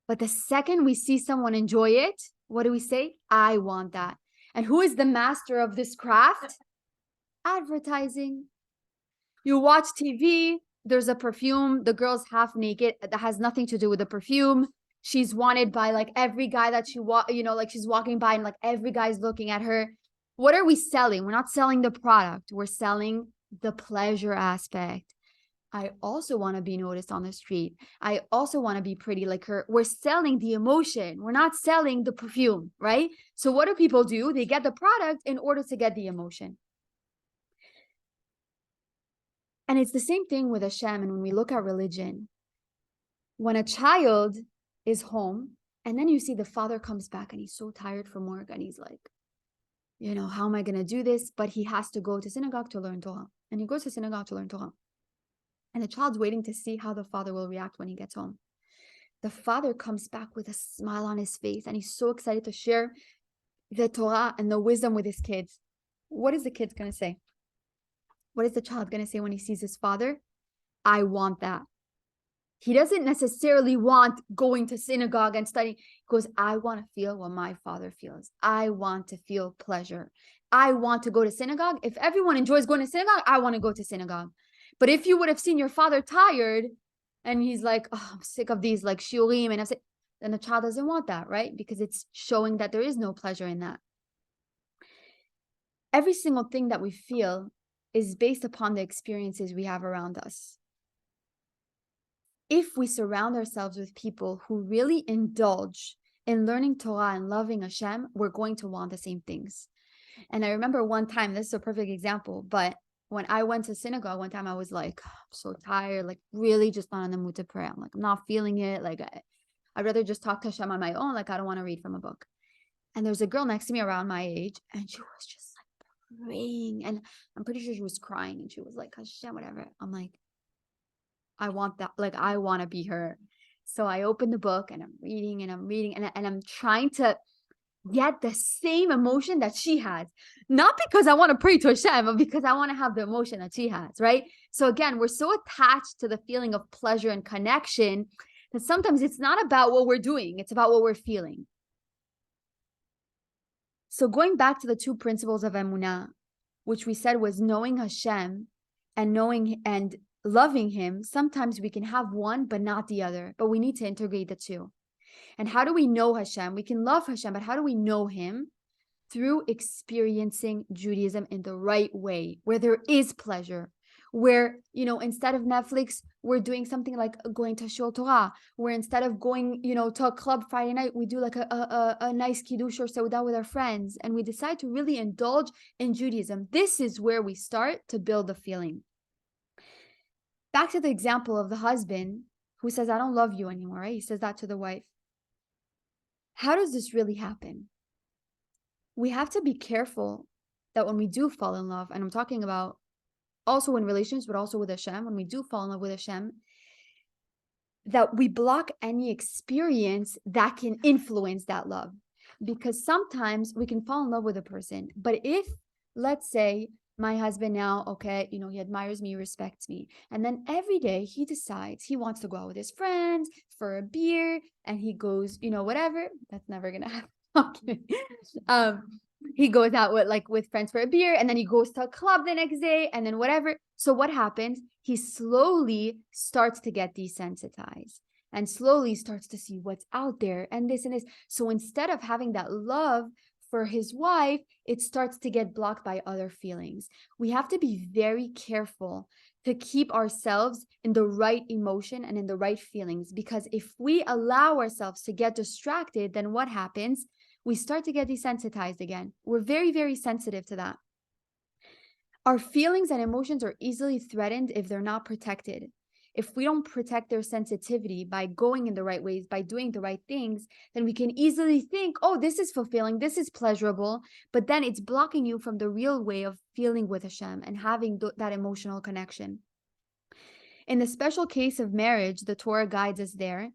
But the second we see someone enjoy it, what do we say? I want that. And who is the master of this craft? Advertising. You watch TV, there's a perfume, the girl's half naked, that has nothing to do with the perfume. She's wanted by like every guy that like she's walking by and like every guy's looking at her. What are we selling? We're not selling the product. We're selling the pleasure aspect. I also want to be noticed on the street. I also want to be pretty like her. We're selling the emotion. We're not selling the perfume, right? So what do people do? They get the product in order to get the emotion. And it's the same thing with Hashem. And when we look at religion, when a child is home and then you see the father comes back and he's so tired from work and he's like, how am I going to do this? But he has to go to synagogue to learn Torah. And he goes to synagogue to learn Torah. And the child's waiting to see how the father will react when he gets home. The father comes back with a smile on his face and he's so excited to share the Torah and the wisdom with his kids. What is the kid going to say? What is the child going to say when he sees his father? I want that. He doesn't necessarily want going to synagogue and studying. He goes, I want to feel what my father feels. I want to feel pleasure. I want to go to synagogue. If everyone enjoys going to synagogue, I want to go to synagogue. But if you would have seen your father tired and he's like, oh, I'm sick of these like shiurim, and then the child doesn't want that, right? Because it's showing that there is no pleasure in that. Every single thing that we feel is based upon the experiences we have around us. If we surround ourselves with people who really indulge in learning Torah and loving Hashem, we're going to want the same things. And I remember one time, this is a perfect example, but when I went to synagogue one time, I was like, I'm so tired, like really just not in the mood to pray. I'm like, I'm not feeling it. Like I'd rather just talk to Hashem on my own. Like I don't want to read from a book. And there's a girl next to me around my age, and she was just like praying. And I'm pretty sure she was crying. And she was like, Hashem, whatever. I'm like, I want that. Like, I want to be her. So I opened the book and I'm reading and I'm trying to get the same emotion that she has. Not because I want to pray to Hashem, but because I want to have the emotion that she has, right? So again, we're so attached to the feeling of pleasure and connection that sometimes it's not about what we're doing. It's about what we're feeling. So going back to the two principles of Emunah, which we said was knowing Hashem and knowing and loving him, sometimes we can have one but not the other, but we need to integrate the two. And how do we know Hashem? We can love Hashem, but how do we know him? Through experiencing Judaism in the right way, where there is pleasure, where, instead of Netflix, we're doing something like going to Shul Torah, where instead of going, to a club Friday night, we do like a nice kiddush or seudah with our friends, and we decide to really indulge in Judaism. This is where we start to build the feeling. Back to the example of the husband who says, I don't love you anymore, right? He says that to the wife. How does this really happen? We have to be careful that when we do fall in love, and I'm talking about also in relations, but also with Hashem, when we do fall in love with Hashem, that we block any experience that can influence that love. Because sometimes we can fall in love with a person, but if, let's say, my husband now, okay, he admires me, respects me. And then every day he decides he wants to go out with his friends for a beer, and he goes, whatever. That's never going to happen. Okay. He goes out with friends for a beer, and then he goes to a club the next day, and then whatever. So what happens? He slowly starts to get desensitized and slowly starts to see what's out there and this and this. So instead of having that love for his wife, it starts to get blocked by other feelings. We have to be very careful to keep ourselves in the right emotion and in the right feelings, because if we allow ourselves to get distracted, then what happens? We start to get desensitized again. We're very, very sensitive to that. Our feelings and emotions are easily threatened if they're not protected. If we don't protect their sensitivity by going in the right ways, by doing the right things, then we can easily think, oh, this is fulfilling, this is pleasurable, but then it's blocking you from the real way of feeling with Hashem and having that emotional connection. In the special case of marriage, the Torah guides us there.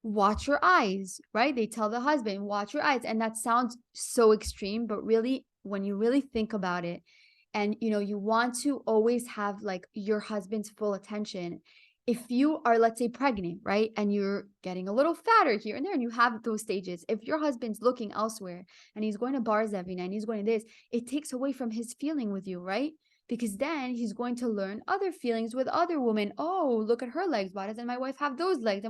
Watch your eyes, right? They tell the husband, watch your eyes. And that sounds so extreme, but really, when you really think about it, and you want to always have like your husband's full attention. If you are, let's say, pregnant, right, and you're getting a little fatter here and there, and you have those stages, if your husband's looking elsewhere and he's going to bars every night and he's going to this, it takes away from his feeling with you, right? Because then he's going to learn other feelings with other women. Oh, look at her legs. Why doesn't my wife have those legs?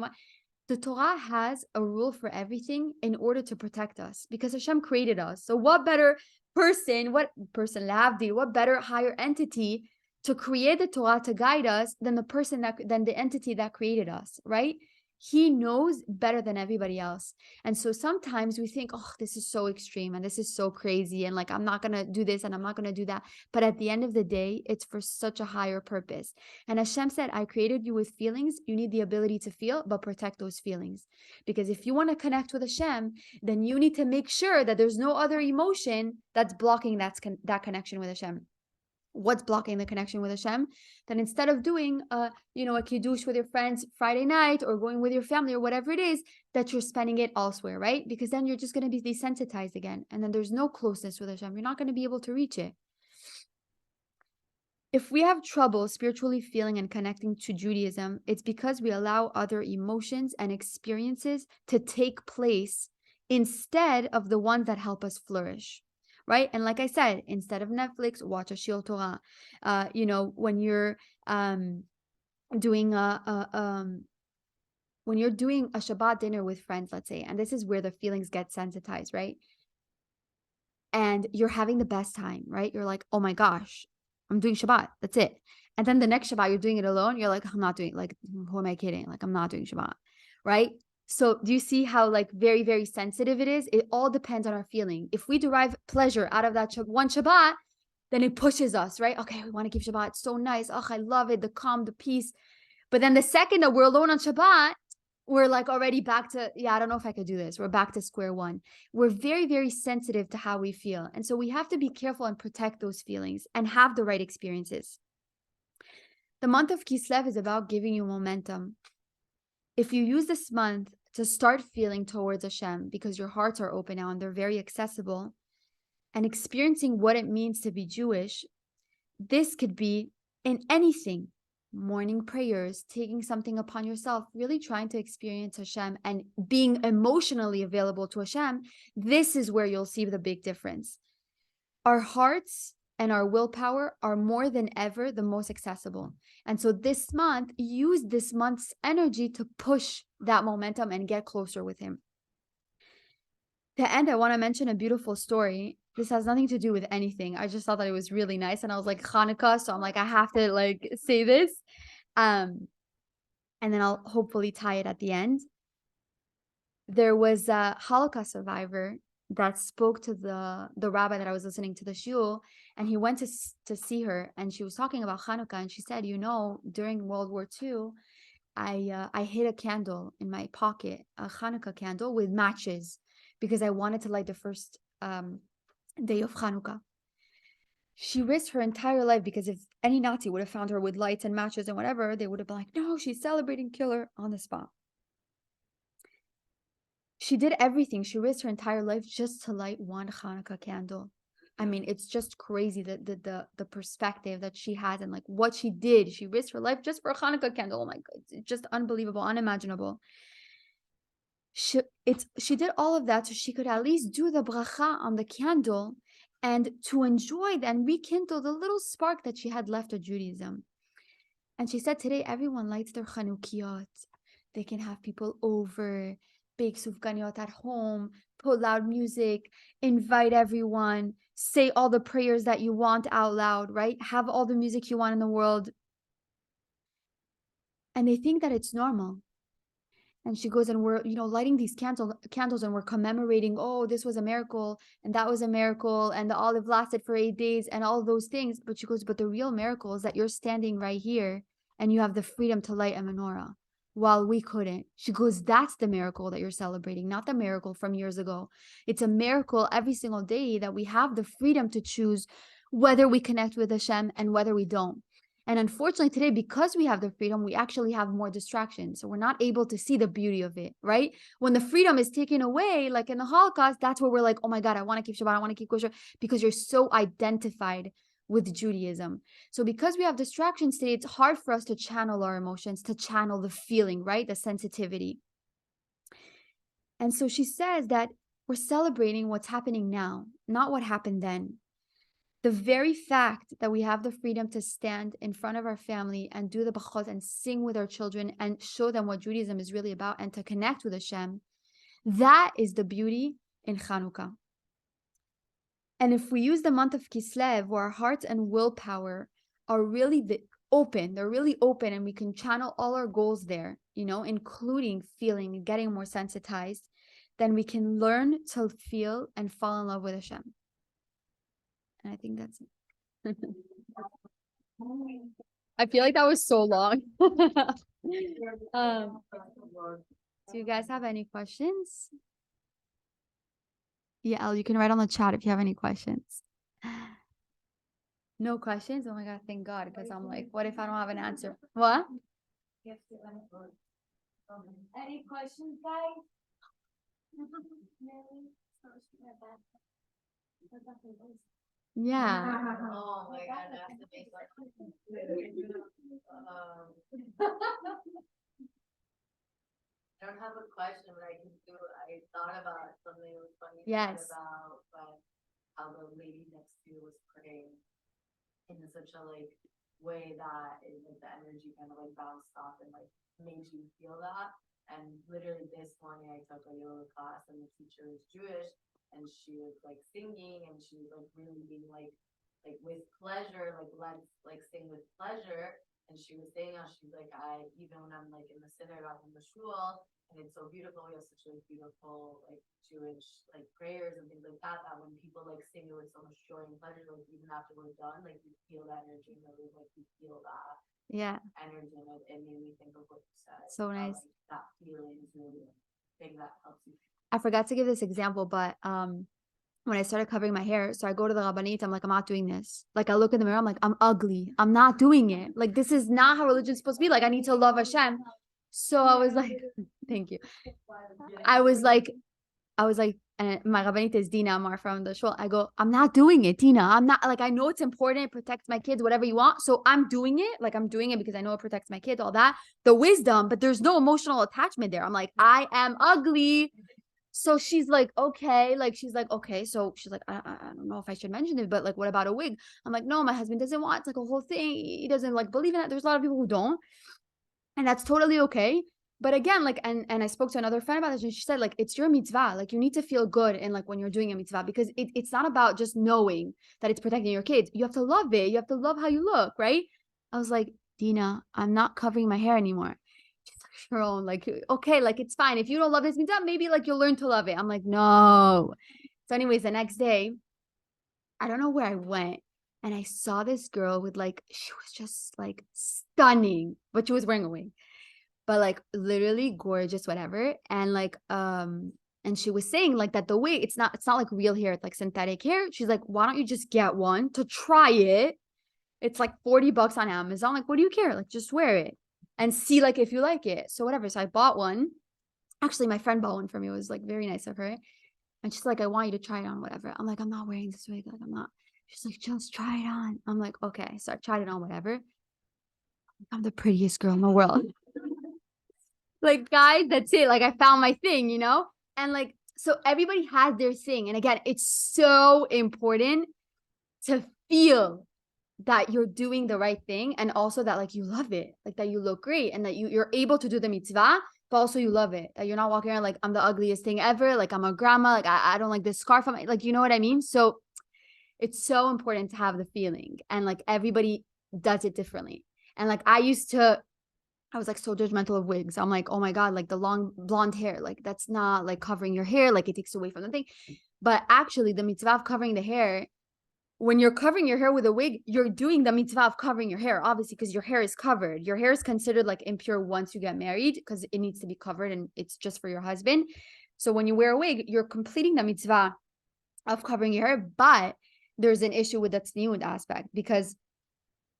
The Torah has a rule for everything in order to protect us, because Hashem created us. So what better person, lavdi, what better higher entity to create the Torah to guide us than the entity that created us, right? He knows better than everybody else. And so sometimes we think, oh, this is so extreme and this is so crazy, and like, I'm not going to do this and I'm not going to do that. But at the end of the day, it's for such a higher purpose. And Hashem said, I created you with feelings. You need the ability to feel, but protect those feelings. Because if you want to connect with Hashem, then you need to make sure that there's no other emotion that's blocking that connection with Hashem. What's blocking the connection with Hashem? Then instead of doing a kiddush with your friends Friday night, or going with your family, or whatever it is, that you're spending it elsewhere, right? Because then you're just going to be desensitized again, and then there's no closeness with Hashem. You're not going to be able to reach it. If we have trouble spiritually feeling and connecting to Judaism, it's because we allow other emotions and experiences to take place instead of the ones that help us flourish. Right? And like I said, instead of Netflix, watch a Shiur Torah. When you're doing a Shabbat dinner with friends, let's say, and this is where the feelings get sensitized, right? And you're having the best time, right? You're like, oh my gosh, I'm doing Shabbat. That's it. And then the next Shabbat, you're doing it alone. You're like, I'm not doing, like, who am I kidding? Like, I'm not doing Shabbat, right? So do you see how like very, very sensitive it is? It all depends on our feeling. If we derive pleasure out of that one Shabbat, then it pushes us, right? Okay, we want to keep Shabbat. It's so nice. Oh, I love it. The calm, the peace. But then the second that we're alone on Shabbat, we're like already back to, I don't know if I could do this. We're back to square one. We're very, very sensitive to how we feel. And so we have to be careful and protect those feelings and have the right experiences. The month of Kislev is about giving you momentum. If you use this month to start feeling towards Hashem, because your hearts are open now and they're very accessible, and experiencing what it means to be Jewish, this could be in anything. Morning prayers, taking something upon yourself, really trying to experience Hashem and being emotionally available to Hashem. This is where you'll see the big difference. Our hearts and our willpower are more than ever the most accessible. And so this month, use this month's energy to push that momentum and get closer with Him. To end, I want to mention a beautiful story. This has nothing to do with anything. I just thought that it was really nice. And I was like, Hanukkah, so I'm like, I have to like say this. And then I'll hopefully tie it at the end. There was a Holocaust survivor that spoke to the rabbi that I was listening to the shiur, and he went to see her, and she was talking about Hanukkah, and she said, during World War II, I hid a candle in my pocket, a Hanukkah candle with matches, because I wanted to light the first day of Hanukkah. She risked her entire life, because if any Nazi would have found her with lights and matches and whatever, they would have been like, no, she's celebrating, kill her on the spot. She did everything. She risked her entire life just to light one Hanukkah candle. I mean, it's just crazy the perspective that she has and like what she did. She risked her life just for a Hanukkah candle. Oh my God, it's just unbelievable, unimaginable. She did all of that so she could at least do the bracha on the candle and to enjoy and rekindle the little spark that she had left of Judaism. And she said today everyone lights their Chanukiot. They can have people over, bake sufganiyot at home, put loud music, invite everyone, say all the prayers that you want out loud, right? Have all the music you want in the world. And they think that it's normal. And she goes, and we're, lighting these candles and we're commemorating, oh, this was a miracle and that was a miracle and the olive lasted for 8 days and all those things. But she goes, but the real miracle is that you're standing right here and you have the freedom to light a menorah while we couldn't. She goes, that's the miracle that you're celebrating, not the miracle from years ago. It's a miracle every single day that we have the freedom to choose whether we connect with Hashem and whether we don't. And unfortunately today, because we have the freedom, we actually have more distractions. So we're not able to see the beauty of it, right? When the freedom is taken away, like in the Holocaust, that's where we're like, oh my God, I want to keep Shabbat, I want to keep kosher, because you're so identified with Judaism. So because we have distractions today, it's hard for us to channel our emotions, to channel the feeling, right? The sensitivity. And so she says that we're celebrating what's happening now, not what happened then. The very fact that we have the freedom to stand in front of our family and do the bachot and sing with our children and show them what Judaism is really about and to connect with Hashem, that is the beauty in Chanukah. And if we use the month of Kislev, where our hearts and willpower are really they're really open, and we can channel all our goals there, including feeling and getting more sensitized, then we can learn to feel and fall in love with Hashem. And I think that's it. I feel like that was so long. Do you guys have any questions? Yeah, Elle, you can write on the chat if you have any questions. No questions? Oh my God, thank God, because I'm like, what if I don't have an answer? What? Any questions, guys? Yeah. Oh my God, that's the big one. I don't have a question, but I thought about something that was funny. Yes. About how the lady next to you was praying in such a way that the energy kind of bounced off and made you feel that. And literally this morning I took a yoga class and the teacher was Jewish and she was singing and she was really being with pleasure, let's sing with pleasure. And she was saying how she's even when I'm in the synagogue in the shul, and it's so beautiful, we have such beautiful Jewish prayers and things like that, that when people sing it with so much joy and pleasure, even after we're done, you feel that energy and you feel that energy, and it made me think of what you said. So nice. That feeling is really a thing that helps you. I forgot to give this example, but when I started covering my hair, so I go to the Rabbanit, I'm like, I'm not doing this. I look in the mirror, I'm like, I'm ugly. I'm not doing it. This is not how religion's supposed to be. I need to love Hashem. So I was like, thank you. I was like, and my Rabbanit is Dina Amar from the shul. I go, I'm not doing it, Dina. I'm not, I know it's important. It protects my kids, whatever you want. So I'm doing it. I'm doing it because I know it protects my kids, all that. The wisdom, but there's no emotional attachment there. I'm like, I am ugly. So she's like, okay. She's like, okay. So she's like, I don't know if I should mention it, but what about a wig? I'm like, no, my husband doesn't want, it's a whole thing. He doesn't believe in it. There's a lot of people who don't. And that's totally okay. But again, and I spoke to another friend about this, and she said, it's your mitzvah. You need to feel good in when you're doing a mitzvah, because it's not about just knowing that it's protecting your kids. You have to love it. You have to love how you look, right? I was like, Dina, I'm not covering my hair anymore. Her own, okay, it's fine. If you don't love this mitzvah, maybe you'll learn to love it. I'm like, no. So anyways, the next day, I don't know where I went, and I saw this girl with she was just stunning, but she was wearing a wig, but literally gorgeous, whatever. And and she was saying that the wig, it's not real hair, it's synthetic hair. She's like, why don't you just get one to try it? It's $40 on Amazon. What do you care? Just wear it and see if you like it. So whatever. So I bought one. Actually, my friend bought one for me. It was very nice of her. And she's like, I want you to try it on, whatever. I'm like, I'm not wearing this wig. I'm not. She's like, just try it on. I'm like, okay. So I tried it on, whatever. I'm the prettiest girl in the world. Guys, that's it. I found my thing, And so everybody has their thing. And again, it's so important to feel that you're doing the right thing, and also that you love it, that you look great, and that you're able to do the mitzvah, but also you love it, that you're not walking around I'm the ugliest thing ever, I'm a grandma, I don't like this scarf on my, you know what I mean? So it's so important to have the feeling, and everybody does it differently. And I was so judgmental of wigs. I'm like, oh my God, the long blonde hair, that's not covering your hair, it takes away from the thing. But actually the mitzvah of covering the hair, when you're covering your hair with a wig, you're doing the mitzvah of covering your hair, obviously, because your hair is covered. Your hair is considered impure once you get married, because it needs to be covered and it's just for your husband. So when you wear a wig, you're completing the mitzvah of covering your hair. But there's an issue with the tzniut aspect, because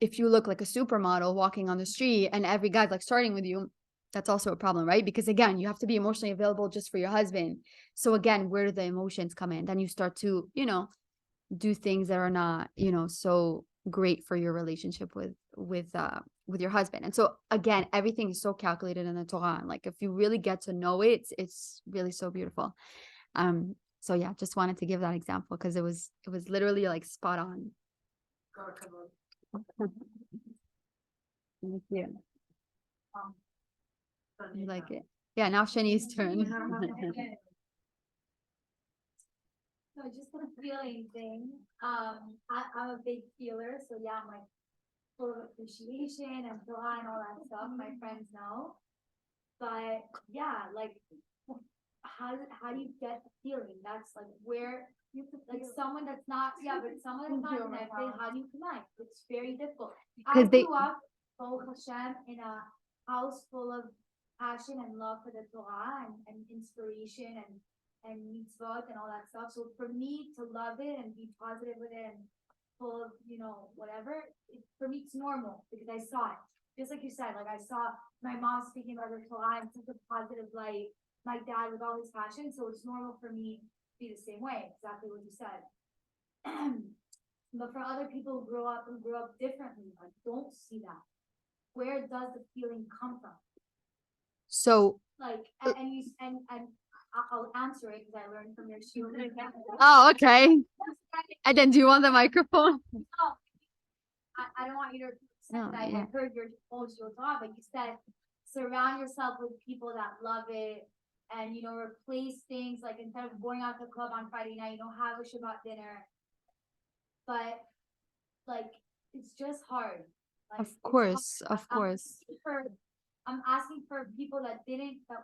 if you look like a supermodel walking on the street and every guy's starting with you, that's also a problem, right? Because again, you have to be emotionally available just for your husband. So again, where do the emotions come in? Then you start to, do things that are not, so great for your relationship with your husband. And so again, everything is so calculated in the Torah. And like if you really get to know it, it's really so beautiful. So yeah, just wanted to give that example because it was literally like spot on. Thank you. You like it? Yeah, now Shani's turn. So just the feeling thing. I'm a big feeler, so yeah, I'm like full of appreciation and Torah and all that stuff. My friends know, but yeah, like how do you get the feeling? That's like where you like someone that's not but someone that's not connected. How do you connect? It's very difficult. I grew up, Baruch Hashem, in a house full of passion and love for the Torah and inspiration and mitzvot and all that stuff. So for me to love it and be positive with it and full of, whatever, for me it's normal because I saw it. Just like you said, like I saw my mom speaking about the Torah in such a positive light, my dad with all his passion. So it's normal for me to be the same way, exactly what you said. But for other people who grew up differently, like don't see that. Where does the feeling come from? So like and I'll answer it because I learned from your shoe. Oh, okay. And then do you want the microphone? No, I don't want you to I heard your old show talk, but you said surround yourself with people that love it and replace things like instead of going out to the club on Friday night, have a Shabbat dinner. But like it's just hard. Like, of course. I'm asking for people that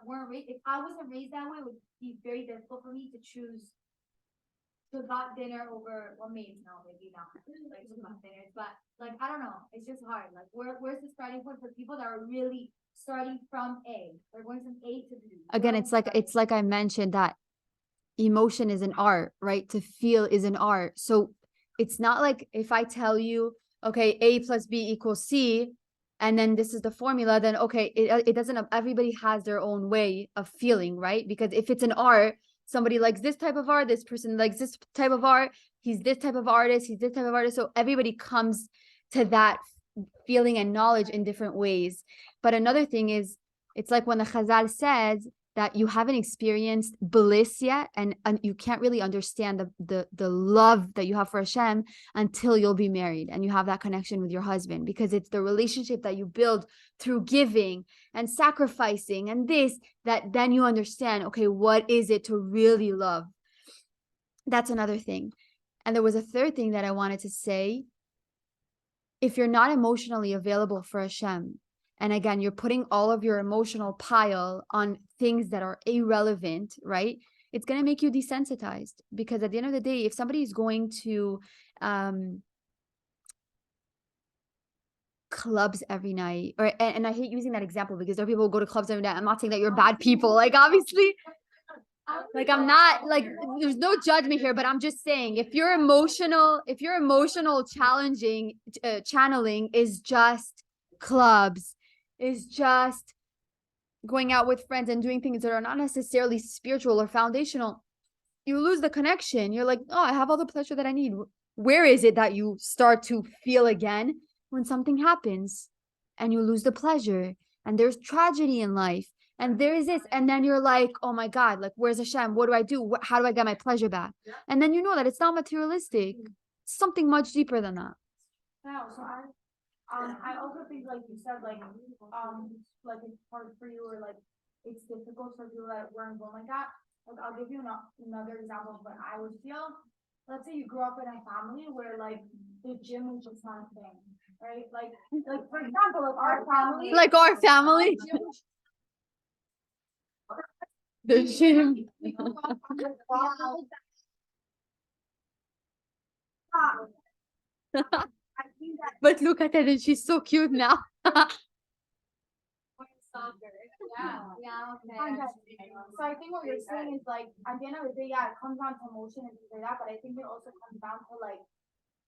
weren't raised. If I wasn't raised that way, it would be very difficult for me to choose Shabbat dinner over, well, maybe not like Shabbat dinners, but like I don't know, it's just hard. Like where's the starting point for people that are really starting from A? They're going from A to B. Again, it's like I mentioned that emotion is an art, right? To feel is an art. So it's not like if I tell you, okay, A plus B equals C, and then this is the formula, then okay, it doesn't, everybody has their own way of feeling, right? Because if it's an art, somebody likes this type of art, this person likes this type of art, he's this type of artist, he's this type of artist. So everybody comes to that feeling and knowledge in different ways. But another thing is, it's like when the Chazal says that you haven't experienced bliss yet, and you can't really understand the love that you have for Hashem until you'll be married and you have that connection with your husband, because it's the relationship that you build through giving and sacrificing and this, that then you understand, okay, what is it to really love? That's another thing. And there was a third thing that I wanted to say. If you're not emotionally available for Hashem, and again, you're putting all of your emotional pile on things that are irrelevant, right? It's going to make you desensitized, because at the end of the day, if somebody is going to clubs every night, and I hate using that example because there are people who go to clubs every night. I'm not saying that you're bad people. Like, obviously, like I'm not like, there's no judgment here, but I'm just saying if your emotional channeling is just clubs, is just going out with friends and doing things that are not necessarily spiritual or foundational, you lose the connection. You're like, oh, I have all the pleasure that I need. Where is it that you start to feel again? When something happens and you lose the pleasure and there's tragedy in life and there is this, and then you're like, oh my God, like, where's Hashem? What do I do? How do I get my pleasure back? And then you know that it's not materialistic. It's something much deeper than that. No, so I also think, like you said, like it's hard for you, or like it's difficult for people that weren't born like that. Like I'll give you another example of what I would feel. Let's say you grew up in a family where like the gym was just not a thing, right? Like for example, like our family. The gym. But look at her, and she's so cute now. Yeah, okay. So I think what you're saying is like at the end of the day, it comes down to emotion and things like that, but I think it also comes down to like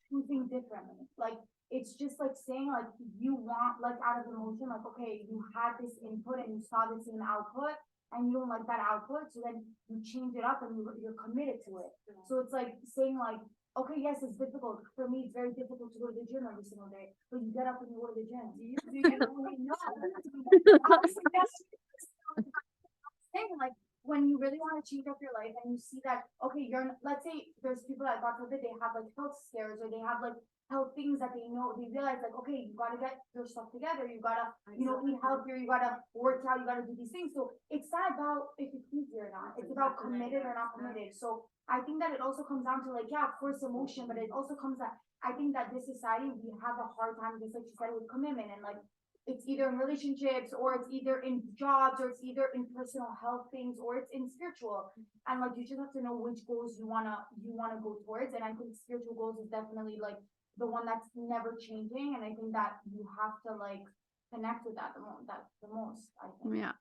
choosing differently. Like it's just like saying like you want, like out of emotion, like okay, you had this input and you saw this in output and you don't like that output, so then you change it up and you're committed to it. So it's like saying like okay, yes, it's difficult. For me, it's very difficult to go to the gym every single day, but you get up and you go to the gym. Saying like when you really want to change up your life and you see that, okay, let's say there's people that God forbid they have like health scares or they have like health things that they know, they realize like, okay, you gotta get your stuff together, you gotta, eat healthier, you gotta work out, you gotta do these things. So it's not about if it's easy or not, it's about committed or not committed. So I think that it also comes down to like, yeah, of course, emotion, but it also comes that I think that this society, we have a hard time, just like you said, with commitment and like, it's either in relationships or it's either in jobs or it's either in personal health things or it's in spiritual. And like, you just have to know which goals you wanna go towards. And I think spiritual goals is definitely like the one that's never changing. And I think that you have to like connect with that the most, I think. Yeah.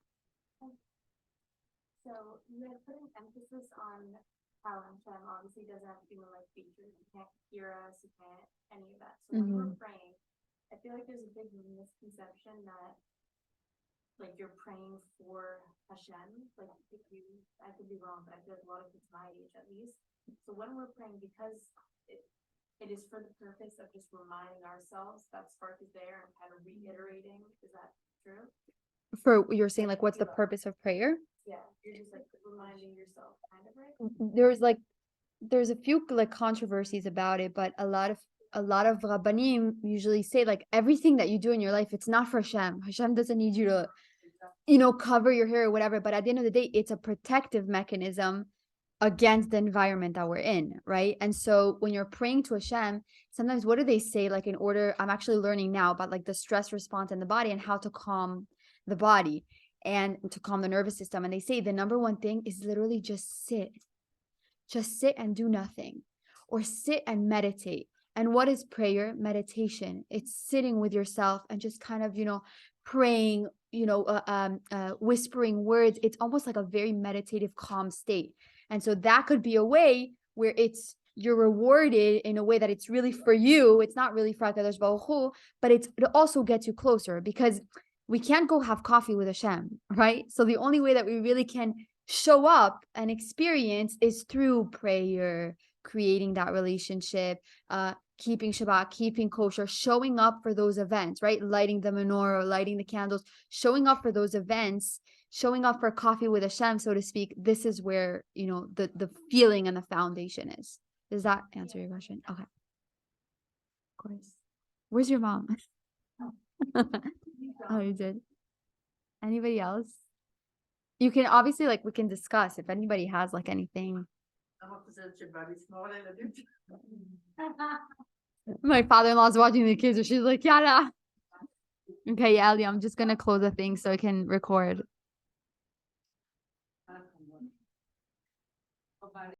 So you had put an emphasis on how Hashem obviously doesn't have human-like features. You can't hear us, you can't any of that. So when we're praying, I feel like there's a big misconception that like you're praying for Hashem. Like I could be wrong, but I feel like a lot of it's my age at least. So when we're praying, because it is for the purpose of just reminding ourselves that spark is there and kind of reiterating. Is that true? You're saying like what's the purpose of prayer? Yeah, you're just like reminding yourself, kind of, right? There's a few like controversies about it, but a lot of Rabbanim usually say like everything that you do in your life, it's not for Hashem. Hashem doesn't need you to, cover your hair or whatever. But at the end of the day, it's a protective mechanism against the environment that we're in, right? And so when you're praying to Hashem, sometimes what do they say? Like I'm actually learning now about like the stress response in the body and how to calm the body and to calm the nervous system. And they say the number one thing is literally just sit and do nothing, or sit and meditate. And what is prayer? Meditation. It's sitting with yourself and just kind of, praying, whispering words. It's almost like a very meditative, calm state. And so that could be a way where you're rewarded in a way that it's really for you. It's not really for HaKadosh Baruch Hu, but it also gets you closer, because we can't go have coffee with Hashem, right? So the only way that we really can show up and experience is through prayer, creating that relationship, keeping Shabbat, keeping kosher, showing up for those events, right? Lighting the menorah, lighting the candles, showing up for those events, showing up for coffee with Hashem, so to speak. This is where, the feeling and the foundation is. Does that answer your question? Okay. Of course. Where's your mom? Oh, you did. Anybody else? You can obviously, we can discuss if anybody has anything. My father-in-law's watching the kids, and she's like, Yada. Okay, Ellie, I'm just gonna close the thing so I can record.